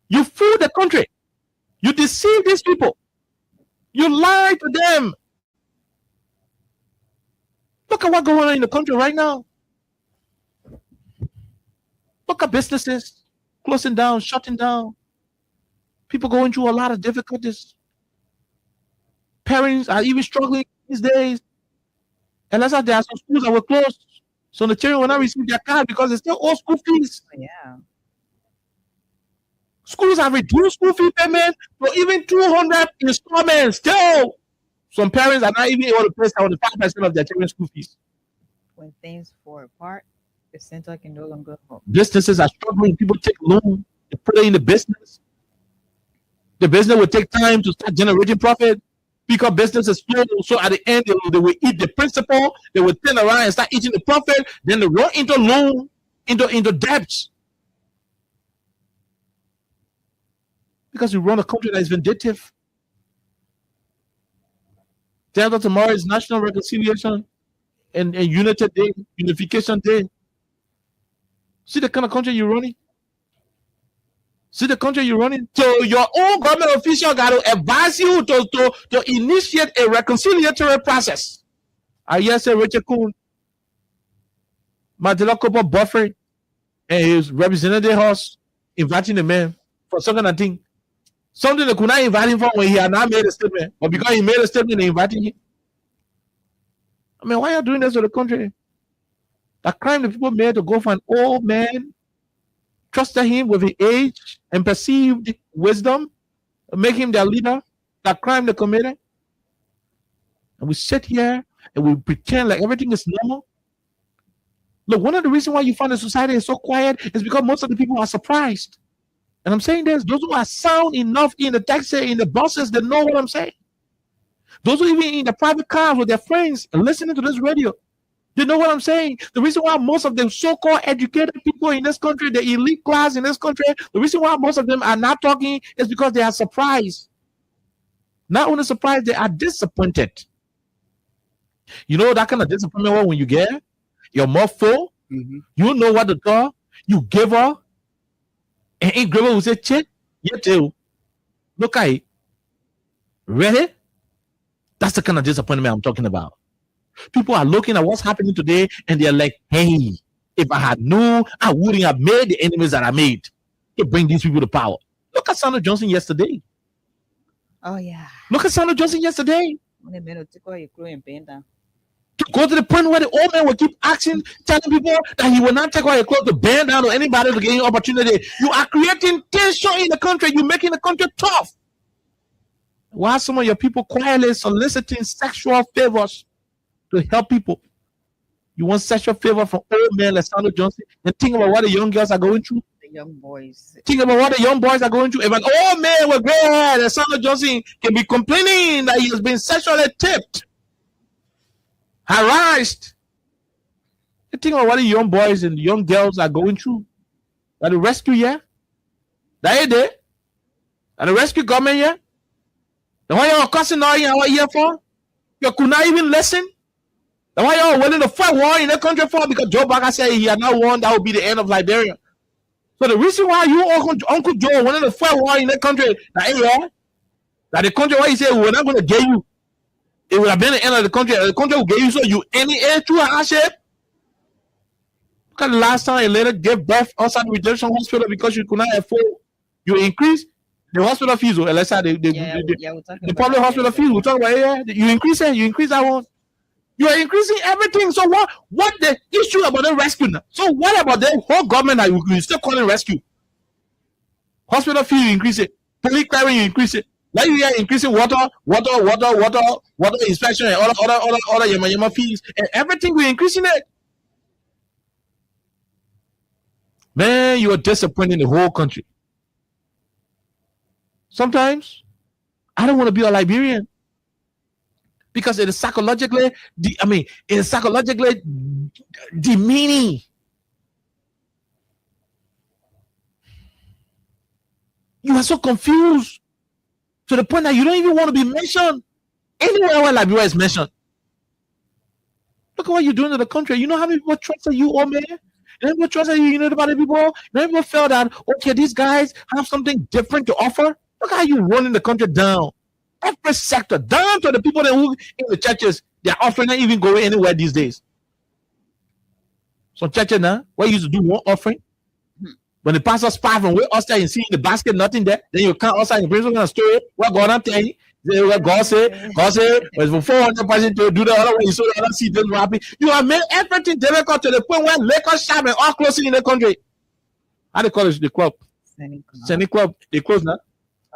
You fool the country. You deceive these people. You lie to them. Look at what's going on in the country right now. Look at businesses closing down, shutting down. People going through a lot of difficulties. Parents are even struggling these days. And that's how there are some schools that were closed. So the children will not receive their card because it's still all school fees. Yeah. Schools have reduced school fee payment for even 200 installments. Still, some parents are not even able to pay 75% of their children's school fees. When things fall apart, the center can no longer help. Businesses are struggling. People take loans to put it in the business. The business will take time to start generating profit because business is slow. So at the end, they will eat the principal. They will turn around and start eating the profit. Then they run into loan, into debts. Because we run a country that is vindictive. Day after tomorrow is National Reconciliation and United Day, Unification Day. See the kind of country you're running? See the country you're running? So your own government official got to advise you to initiate a reconciliatory process. I hear say Richard Kuhn, Mandela Cooper Buffett, and his representative house inviting the man for something I think. Something they could not invite him for when he had not made a statement. But because he made a statement, they invited him. I mean, why are you doing this to the country? The crime the people made to go for an old man, trusted him with his age and perceived wisdom, make him their leader, that crime they committed. And we sit here and we pretend like everything is normal. Look, one of the reasons why you find the society is so quiet is because most of the people are surprised. And I'm saying this, those who are sound enough in the taxi, in the buses, they know what I'm saying. Those who even in the private cars with their friends and listening to this radio, they know what I'm saying. The reason why most of the so-called educated people in this country, the elite class in this country, the reason why most of them are not talking is because they are surprised. Not only surprised, they are disappointed. You know that kind of disappointment when you get, you're more full, you know what to do, you give up, and in Gravel will say, check, you too. Look at it. Really? That's the kind of disappointment I'm talking about. People are looking at what's happening today and they're like, hey, if I had known, I wouldn't have made the enemies that I made to bring these people to power. Look at Sandra Johnson yesterday. Oh, yeah. Look at Sandra Johnson yesterday. When the men to go to the point where the old man will keep asking, telling people that he will not take away a clothes to bend down on anybody to gain opportunity. You are creating tension in the country. You're making the country tough. Why some of your people quietly soliciting sexual favors to help people? You want sexual favor from old men like Sandra Johnson, and think about what the young girls are going through. The young boys. Think about what the young boys are going through. If an old man with gray hair like Sandra Johnson can be complaining that he has been sexually tipped, harassed, you think about what the young boys and the young girls are going through. That the rescue, yeah? That is there? And the rescue government, yeah? Then why y'all cussing all here for? You could not even listen. Then why y'all willing to fight war in the country for? Because Joe Biden said he had not won, that would be the end of Liberia. So the reason why you, Uncle Joe, wanted to fight war in the country, that the country why he said we're not going to get you, it would have been the end of the country. The country will get you, so you any air through hardship. Look at the last time a lady gave birth outside the Redemption Hospital because she could not afford. You increase the hospital fees, or let's say the public hospital fees. We'll talk about you increase it, you increase that one. You are increasing everything. So what the issue about the rescue now? So what about the whole government that you still calling rescue? Hospital fee, you increase it. Police clearing, you increase it. Like you are increasing water inspection and other yama fees, and everything we're increasing it. Man, you are disappointing the whole country. Sometimes I don't want to be a Liberian because it is psychologically, demeaning. You are so confused to the point that you don't even want to be mentioned anywhere where Liberia is mentioned. Look at what you're doing to the country. You know how many people trusted you, oh man? You know people trusted you, you know about the people? You know people felt that, okay, these guys have something different to offer? Look how you running the country down. Every sector, down to the people that who in the churches, their offering not even going anywhere these days. Some churches now, where you used to do one offering, when the pastor spy from where outside and see in the basket, nothing there, then you come outside and bring some kind of story. What God I'm telling you, God said, was for 400 person to do the other way, you saw the other seat, then happy. You have made everything difficult to the point where Lakers shop and all closing in the country. How they call it? The club? Sending club. They close now.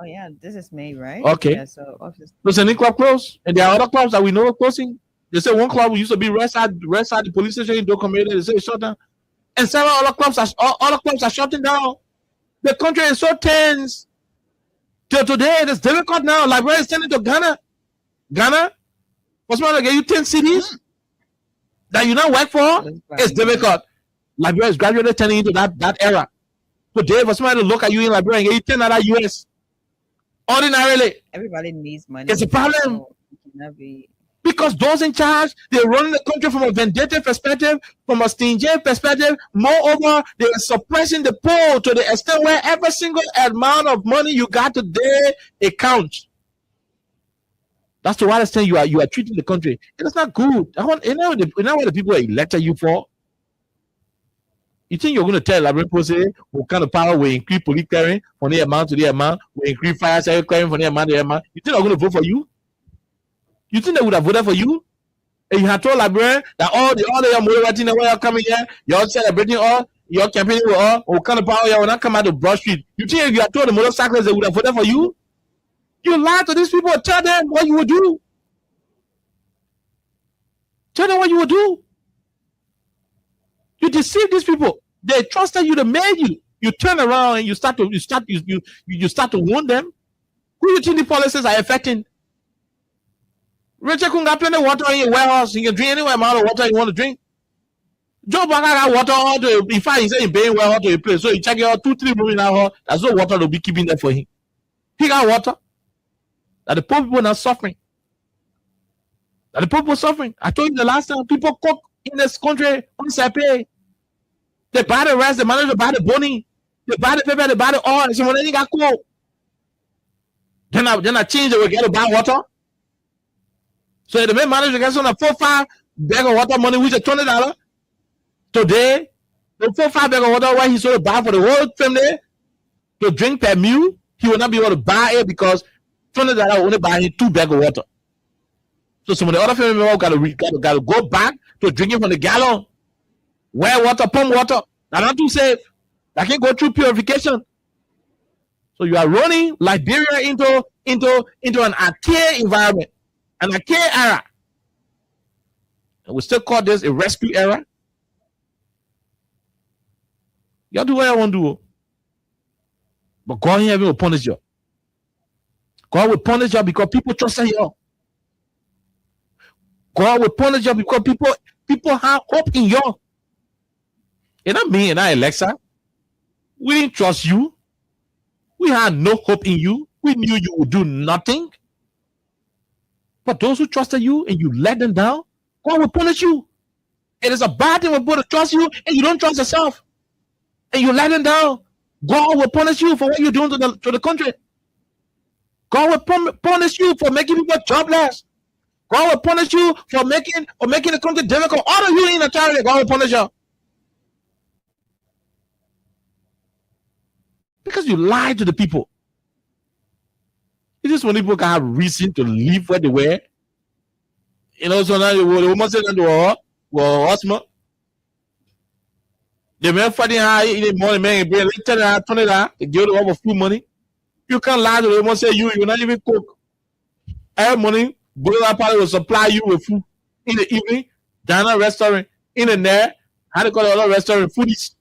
Oh yeah, this is May, right? Okay. Yeah, so office. So Sending club closed, and there are other clubs that we know are closing. They say one club used to be right side the police station, don't come in. They say shut down, and several other clubs are shutting down. The country is so tense. Till today, it is difficult now. Liberia is turning to Ghana. Ghana, what's going to get you 10 cities that you now work for? It's difficult. Liberia is gradually turning into that era. Today, for somebody to look at you in Liberia and get you 10 out of US, ordinarily, everybody needs money. It's a problem. So it cannot be. Because those in charge, they're running the country from a vindictive perspective, from a stingy perspective. Moreover, they are suppressing the poor to the extent where every single amount of money you got today, it counts. That's the wildest thing you are treating the country. It is not good. You know what the people elected you for? You think you're going to tell Liberian people say what kind of power will increase police clearing from the amount to the amount, will increase fire service clearing from the amount to the amount? You think they're going to vote for you? You think they would have voted for you? And you had told Liberian that all your motivating the way you're coming here, you're celebrating all, you're campaigning with all, what kind of power you will not come out of Broad Street. You think if you had told the motorcyclists they would have voted for you? You lied to these people, tell them what you would do. Tell them what you would do. You deceive these people. They trusted you, they made you. You turn around and you start to wound them. Who do you think the policies are affecting? Richard couldn't got plenty of water in your warehouse. You can drink any amount of water you want to drink. Joe Baka got water all to, in fact, he said he's paying water to a place. So he check it out 2-3 rooms in that hall. There's no water to be keeping there for him. He got water. That the poor people are not suffering. That the poor people are suffering. I told you the last time, people cook in this country on Saturday. They buy the rice, they manage to buy the bunny, they buy the paper, they buy the oil. So when they got cold, then I change, they will get to buy water. So the main manager gets on a 4-5 bag of water money, which is $20. Today, the 4-5 bag of water, why he's going to buy for the whole family to drink per meal, he will not be able to buy it because $20 will only buy him 2 bags of water. So some of the other family members got to go back to drinking from the gallon. Well water, pump water. Now not too safe. I can't go through purification. So you are running Liberia into an archaic environment. An archaic era. And we still call this a rescue era. Y'all do what y'all want to do. But God in heaven will punish you. God will punish you because people trust you. God will punish you because people have hope in you. And not me and I, Alexa. We didn't trust you. We had no hope in you. We knew you would do nothing. But those who trusted you and you let them down, God will punish you. It is a bad thing when people trust you and you don't trust yourself. And you let them down. God will punish you for what you're doing to the country. God will punish you for making people jobless. God will punish you for making the country difficult. All of you in a charity, God will punish you. Because you lied to the people. It's just when people can have reason to leave where they were. You know, so now the woman said to her, well, Osma. They may fighting high in the morning, man, bring $20, they give them over food money. You can't lie to the woman, say you not even cook. Every morning, Bola Party will supply you with food in the evening, down at a restaurant, in the night, how to call it other restaurant, foodies.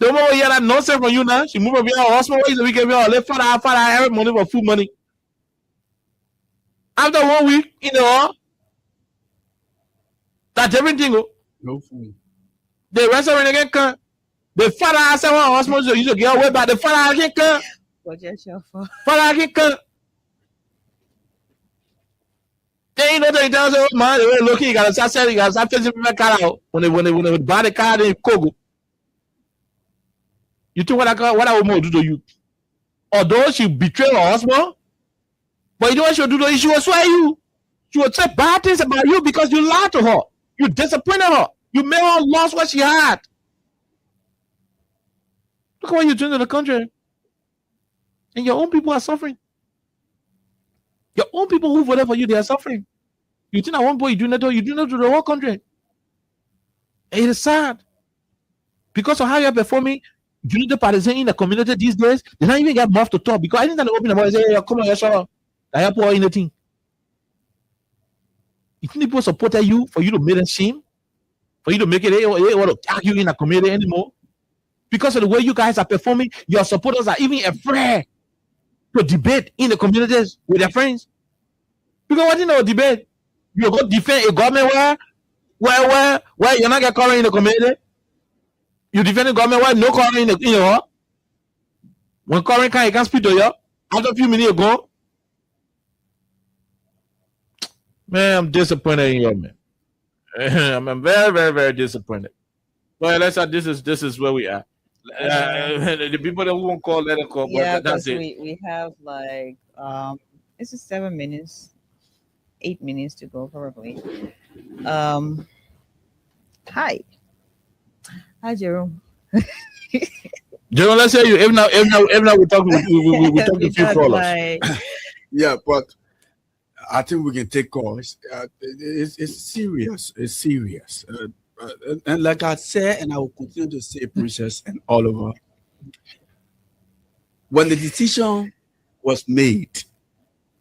The moment we hear that nonsense from you now, she move over here hospital. We give you all let father every money for food money. After 1 week, that's everything. No food. The restaurant again come. The father I said one hospital, you should get away, but the father again come. Father again come. Then you know the tells you, man, they were looking, you gotta start selling, you gotta start facing my car out. When they buy the car, they Kogo. You think what I would do to you? Although she betrayed her husband, but you know what she'll do to you? She will swear you. She will say bad things about you because you lied to her. You disappointed her. You made her lose what she had. Look at what you're doing to the country. And your own people are suffering. Your own people who voted for you, they are suffering. You think at one point you do not to the whole country. And it is sad. Because of how you're performing, you need the partisan in the community these days, they don't even get mouth to talk. Because anytime they open the mouth, they say, come on, you're sure. I have pour anything. You think people supported you for you to make them shame? For you to make it, they want to tag you in a community anymore? Because of the way you guys are performing, your supporters are even afraid to debate in the communities with their friends. Because what you know, debate, you go defend a government where you're not get current in the community. You defend the government where no current in the when current can you can't speak to you after a few minutes ago. Man, I'm disappointed in you, man. I'm very, very, very disappointed. Well, let's say this is where we are. The people that won't call, let them call. Yeah, but that's because it. we have like this is 7 minutes, 8 minutes to go probably. Hi, Jerome. Jerome, let's say you if now we talk we talk to few callers. Like, Yeah, but I think we can take calls. It's serious. It's serious. And like I said, and I will continue to say, Princess and Oliver, when the decision was made,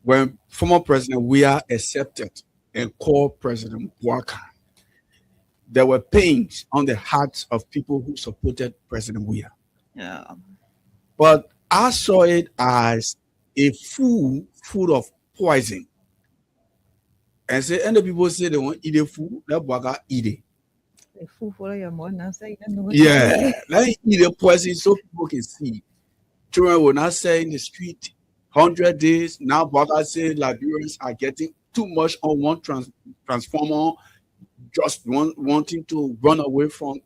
when former President Weah accepted and called President Bouaka, there were pains on the hearts of people who supported President Weah. yeah. But I saw it as a food full of poison. And say, and the people say they want to eat the food, let Bouaka eat it. The food follow your mouth now, so you don't know what Yeah, let me eat the poison so people can see. Children will not say in the street 100 days. Now, Bouaka say Liberians are getting too much on one transformer, just wanting to run away from.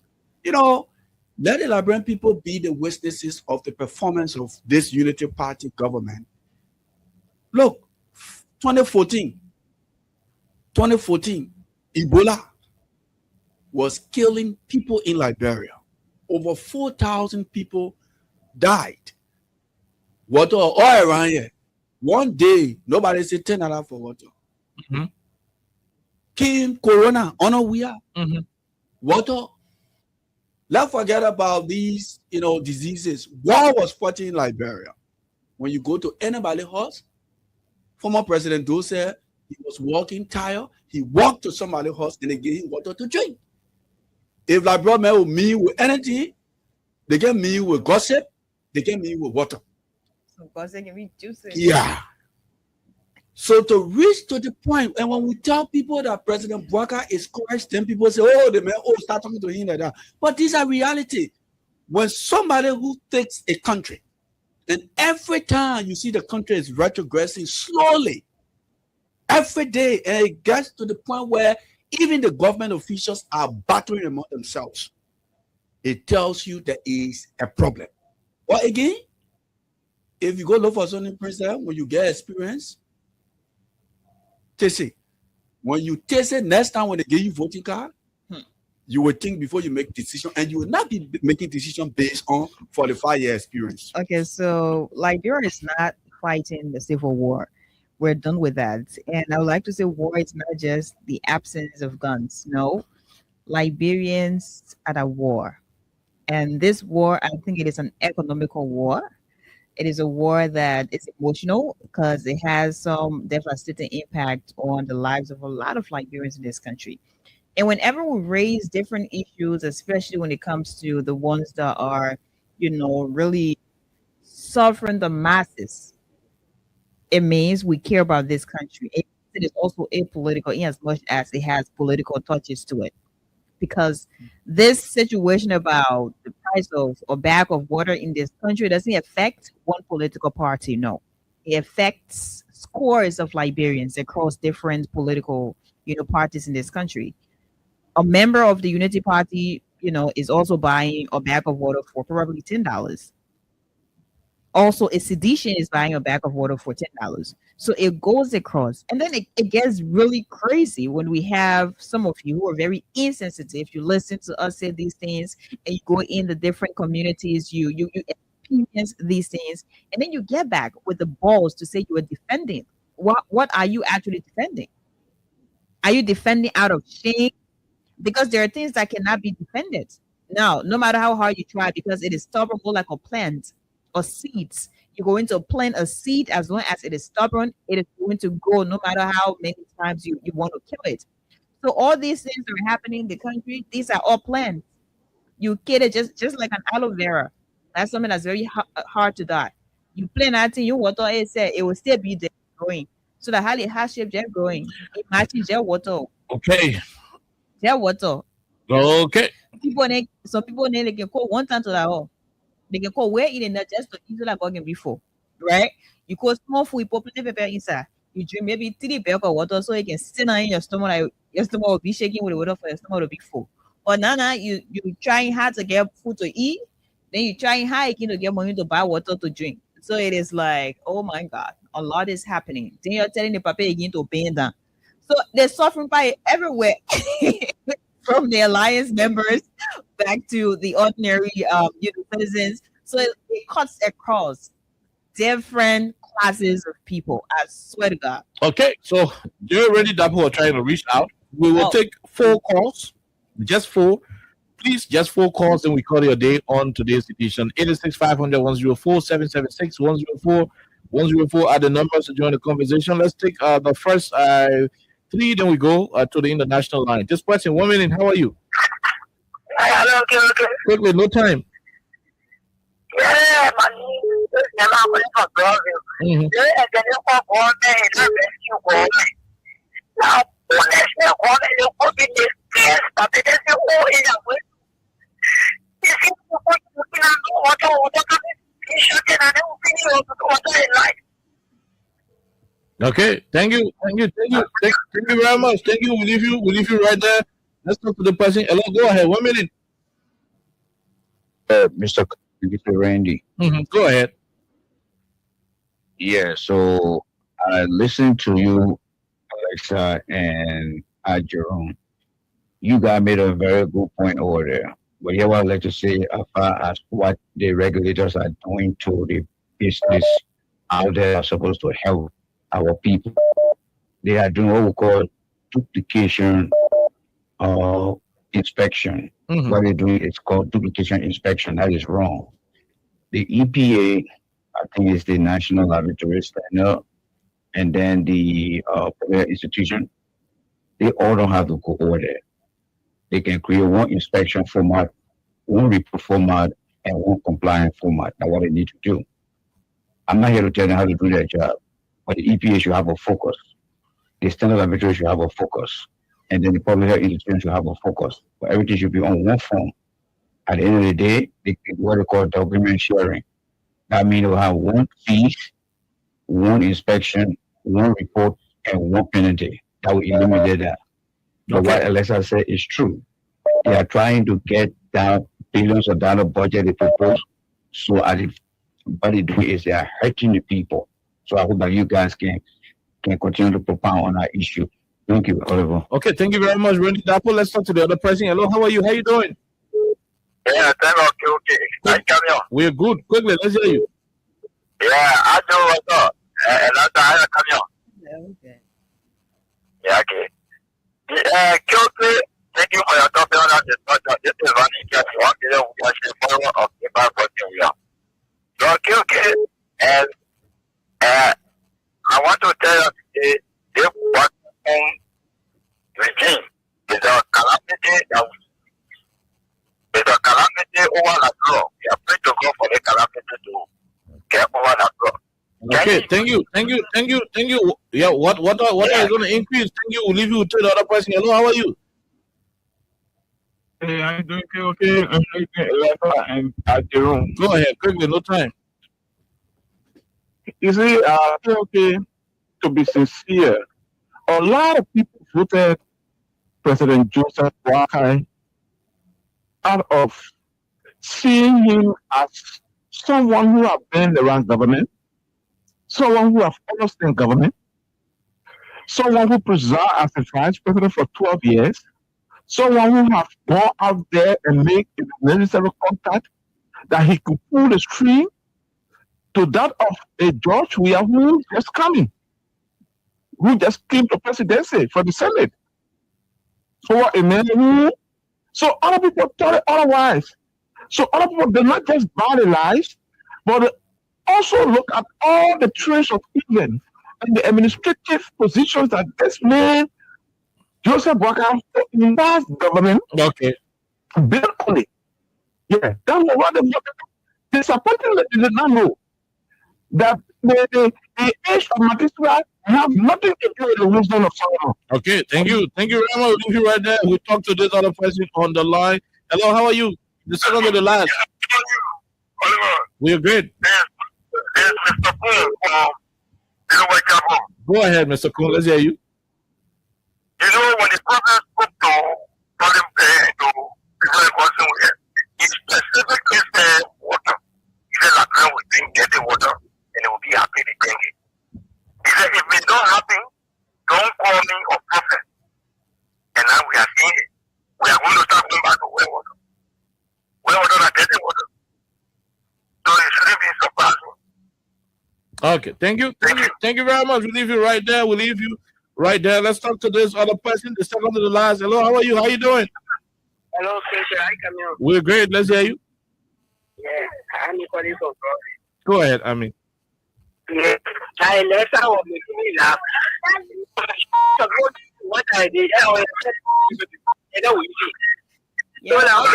Let the Liberian people be the witnesses of the performance of this unity party government. Look, 2014, Ebola was killing people in Liberia. Over 4,000 people died. Water all around here. One day, nobody said $10 for water. Mhm. Came Corona, unaware. Mhm. Water. Let's forget about these, diseases. War was fighting in Liberia. When you go to anybody's house, former President Doe said he was walking tired. He walked to somebody's house and they gave him water to drink. If Liberia men will meet with anything, they get me with gossip, they get me with water. So God said, give me juices. Yeah. So to reach to the point, and when we tell people that President Bouaka is correct, then people say, oh, the man, start talking to him like that. But these are reality. When somebody who takes a country, and every time you see the country is retrogressing slowly, every day, and it gets to the point where even the government officials are battling among themselves, it tells you there is a problem. But again, if you go look for something, President, when you get experience, taste it. When you taste it, next time when they give you voting card, you will think before you make decision, and you will not be making decision based on 45-year experience. Okay, so Liberia is not fighting the civil war. We're done with that. And I would like to say war is not just the absence of guns. No, Liberians are at war. And this war, I think it is an economical war. It is a war that is emotional because it has some devastating impact on the lives of a lot of Liberians in this country. And whenever we raise different issues, especially when it comes to the ones that are, really suffering the masses, it means we care about this country. It is also apolitical in as much as it has political touches to it. Because this situation about the price of a bag of water in this country doesn't affect one political party. No, it affects scores of Liberians across different political, parties in this country. A member of the Unity Party, is also buying a bag of water for probably $10. Also, a sedition is buying a bag of water for $10. So it goes across. And then it gets really crazy when we have some of you who are very insensitive. You listen to us say these things and you go in the different communities, you experience these things, and then you get back with the balls to say you are defending. What are you actually defending? Are you defending out of shame? Because there are things that cannot be defended. Now, no matter how hard you try, because it is stubborn like a plant or seeds. You're going to plant a seed. As long as it is stubborn, it is going to grow no matter how many times you want to kill it. So all these things that are happening in the country, these are all plants. You kill it just like an aloe vera. That's something that's very hard to die. You plant that thing, you water it, it will still be there growing. So the highly hardship just growing. It matches their water. Okay. Their water. Okay. Some people they can call one time to that hole. They can call where eating that just to eat like bargain before, right? You call small food, you put pepper inside. You drink maybe 3 beers of water so it can sit in your stomach. Like your stomach will be shaking with the water for your stomach to be full. But now you trying hard to get food to eat, then you trying hard again to get money to buy water to drink. So it is like, oh my God, a lot is happening. Then you're telling the papa again to bend down. So they're suffering by everywhere. From the alliance members back to the ordinary citizens. So it cuts across different classes of people. I swear to God. Okay, so you're already double are trying to reach out. We will take 4 calls, just 4. Please, just 4 calls, and we call your day on today's edition. 86500-104-776-104-104 are the numbers to join the conversation. Let's take the first 3, then we go to the international line. This question, 1 minute. How are you? Hello, okay. Quickly, no time. Yeah, man. I'm going to go. Mhm. Now, Okay, thank you very much. Thank you. We'll leave you right there. Let's talk to the person. Hello, go ahead. 1 minute. Mr. Randy. Go ahead. Yeah, so I listened to you, Alexa, and Jerome. You guys made a very good point over there. But here, what I'd like to say as far as what the regulators are doing to the business out there are supposed to help our people. They are doing what we call duplication inspection. What they're doing is called duplication inspection. That is wrong. The EPA, I think, is the National Laboratory Standard, and then the institution, they all don't have to go over there. They can create one inspection format, one report format, and one compliant format. That's what they need to do. I'm not here to tell them how to do their job, but the EPA should have a focus. The Standard Laboratory should have a focus. And then the public health institution should have a focus. But everything should be on one form. At the end of the day, they what they call document sharing. That means they'll have one fees, one inspection, one report, and one penalty. That will eliminate that. But what Alexa said is true. They are trying to get down billions of dollars budget they propose. So what they do is they are hurting the people. So I hope that you guys can continue to propound on that issue. Thank you, Oliver. Okay, thank you very much, Randy Dapo. Let's talk to the other person. Hello, how are you? How you doing? Yeah, okay. I come here. We're good. Quickly, let's hear you. Yeah, I do what's up. And that's how I come here. Okay. Yeah, okay. Kyoto, thank you for your topic on that. This is running just 1 million. We are follower of the Bible we are. So, Kyoto, and I want to tell you, they want regime is a that there's a calamity over the law. We are praying to God for the calamity to get over the law. Okay, thank you. Yeah, what are you going to increase? Thank you. We'll leave you to the other person. Hello, how are you? Hey, I'm doing okay. I'm looking at Alexa and at Jerome. Go ahead, quickly, no time. You see, okay, to be sincere, a lot of people voted President Joseph Boakai out of seeing him as someone who have been around government, someone who have understand government, someone who presided as a vice president for 12 years, someone who have gone out there and make the necessary contact that he could pull the string to that of a George Weah who just coming, who just came to presidency for the Senate. For a man who, so other people thought it otherwise. So other people did not just buy the lies, but also look at all the traits of England and the administrative positions that this man, Joseph Boakai, in that government, built on it. Yeah, that was what they looked at. Disappointingly, they did not know that the age of magistrate have nothing to do with the wisdom of Solomon. Okay, thank you very much. We'll leave you right there. We'll talk to this other person on the line. Hello, how are you? The second to the last. We're good. There's Mr. Poon from Go ahead, Mr. Kuhn. Let's hear you. You know, when the prophet spoke to people he specifically said water. He said, like, I will drink, get the water, and it will be happy to drink it. He said, if it's not happy, don't call me a prophet. And now we are seeing it. We are going to start going back to well water. Well water are getting water. So it shouldn't be surprising. Okay, thank you very much. We'll leave you right there. Let's talk to this other person, the second to the last. Hello, how are you? How you doing? Hello, Spencer. Hi, Camille. We're great. Let's hear you. Yeah, I'm calling from God. Go ahead, Ami. Yeah, I left out of me laugh. What I did, I was so now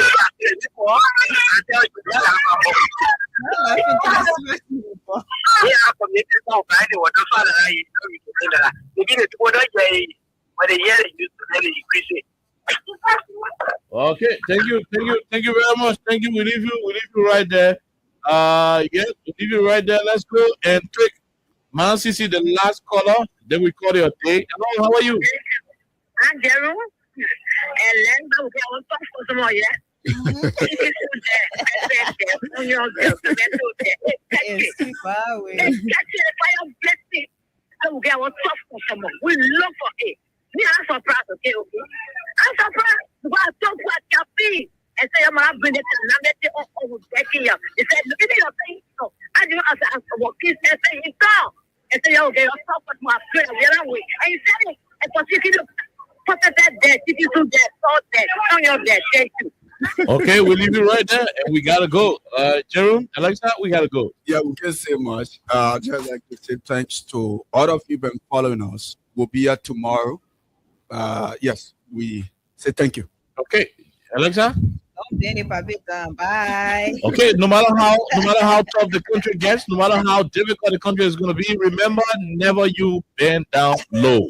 Okay, thank you very much. Thank you. We leave you right there. Yes, we leave you right there. Let's go and take Man CC, the last caller. Then we call your day. Hello, how are you? I'm Jerome. And then we will talk for some more, yeah? We look for it. Me, I'm surprised, okay? I'm surprised. Because I talk about caffeine and say, I'm going to bring it to Namete or Becky. He said, look at your thing. So I do ask for kids and say, it's all. And say, okay, I'll talk with my friend the other way. And he said, and for you to put that there, if you do that, so that, on your dead, thank you. Okay, we'll leave you right there, and we gotta go. Jerome, Alexa, we gotta go. Yeah, we can't say much. Just like to say thanks to all of you been following us. We'll be here tomorrow. Yes, we say thank you. Okay, Alexa. Bye. Okay, no matter how tough the country gets, no matter how difficult the country is going to be, remember, never you bend down low.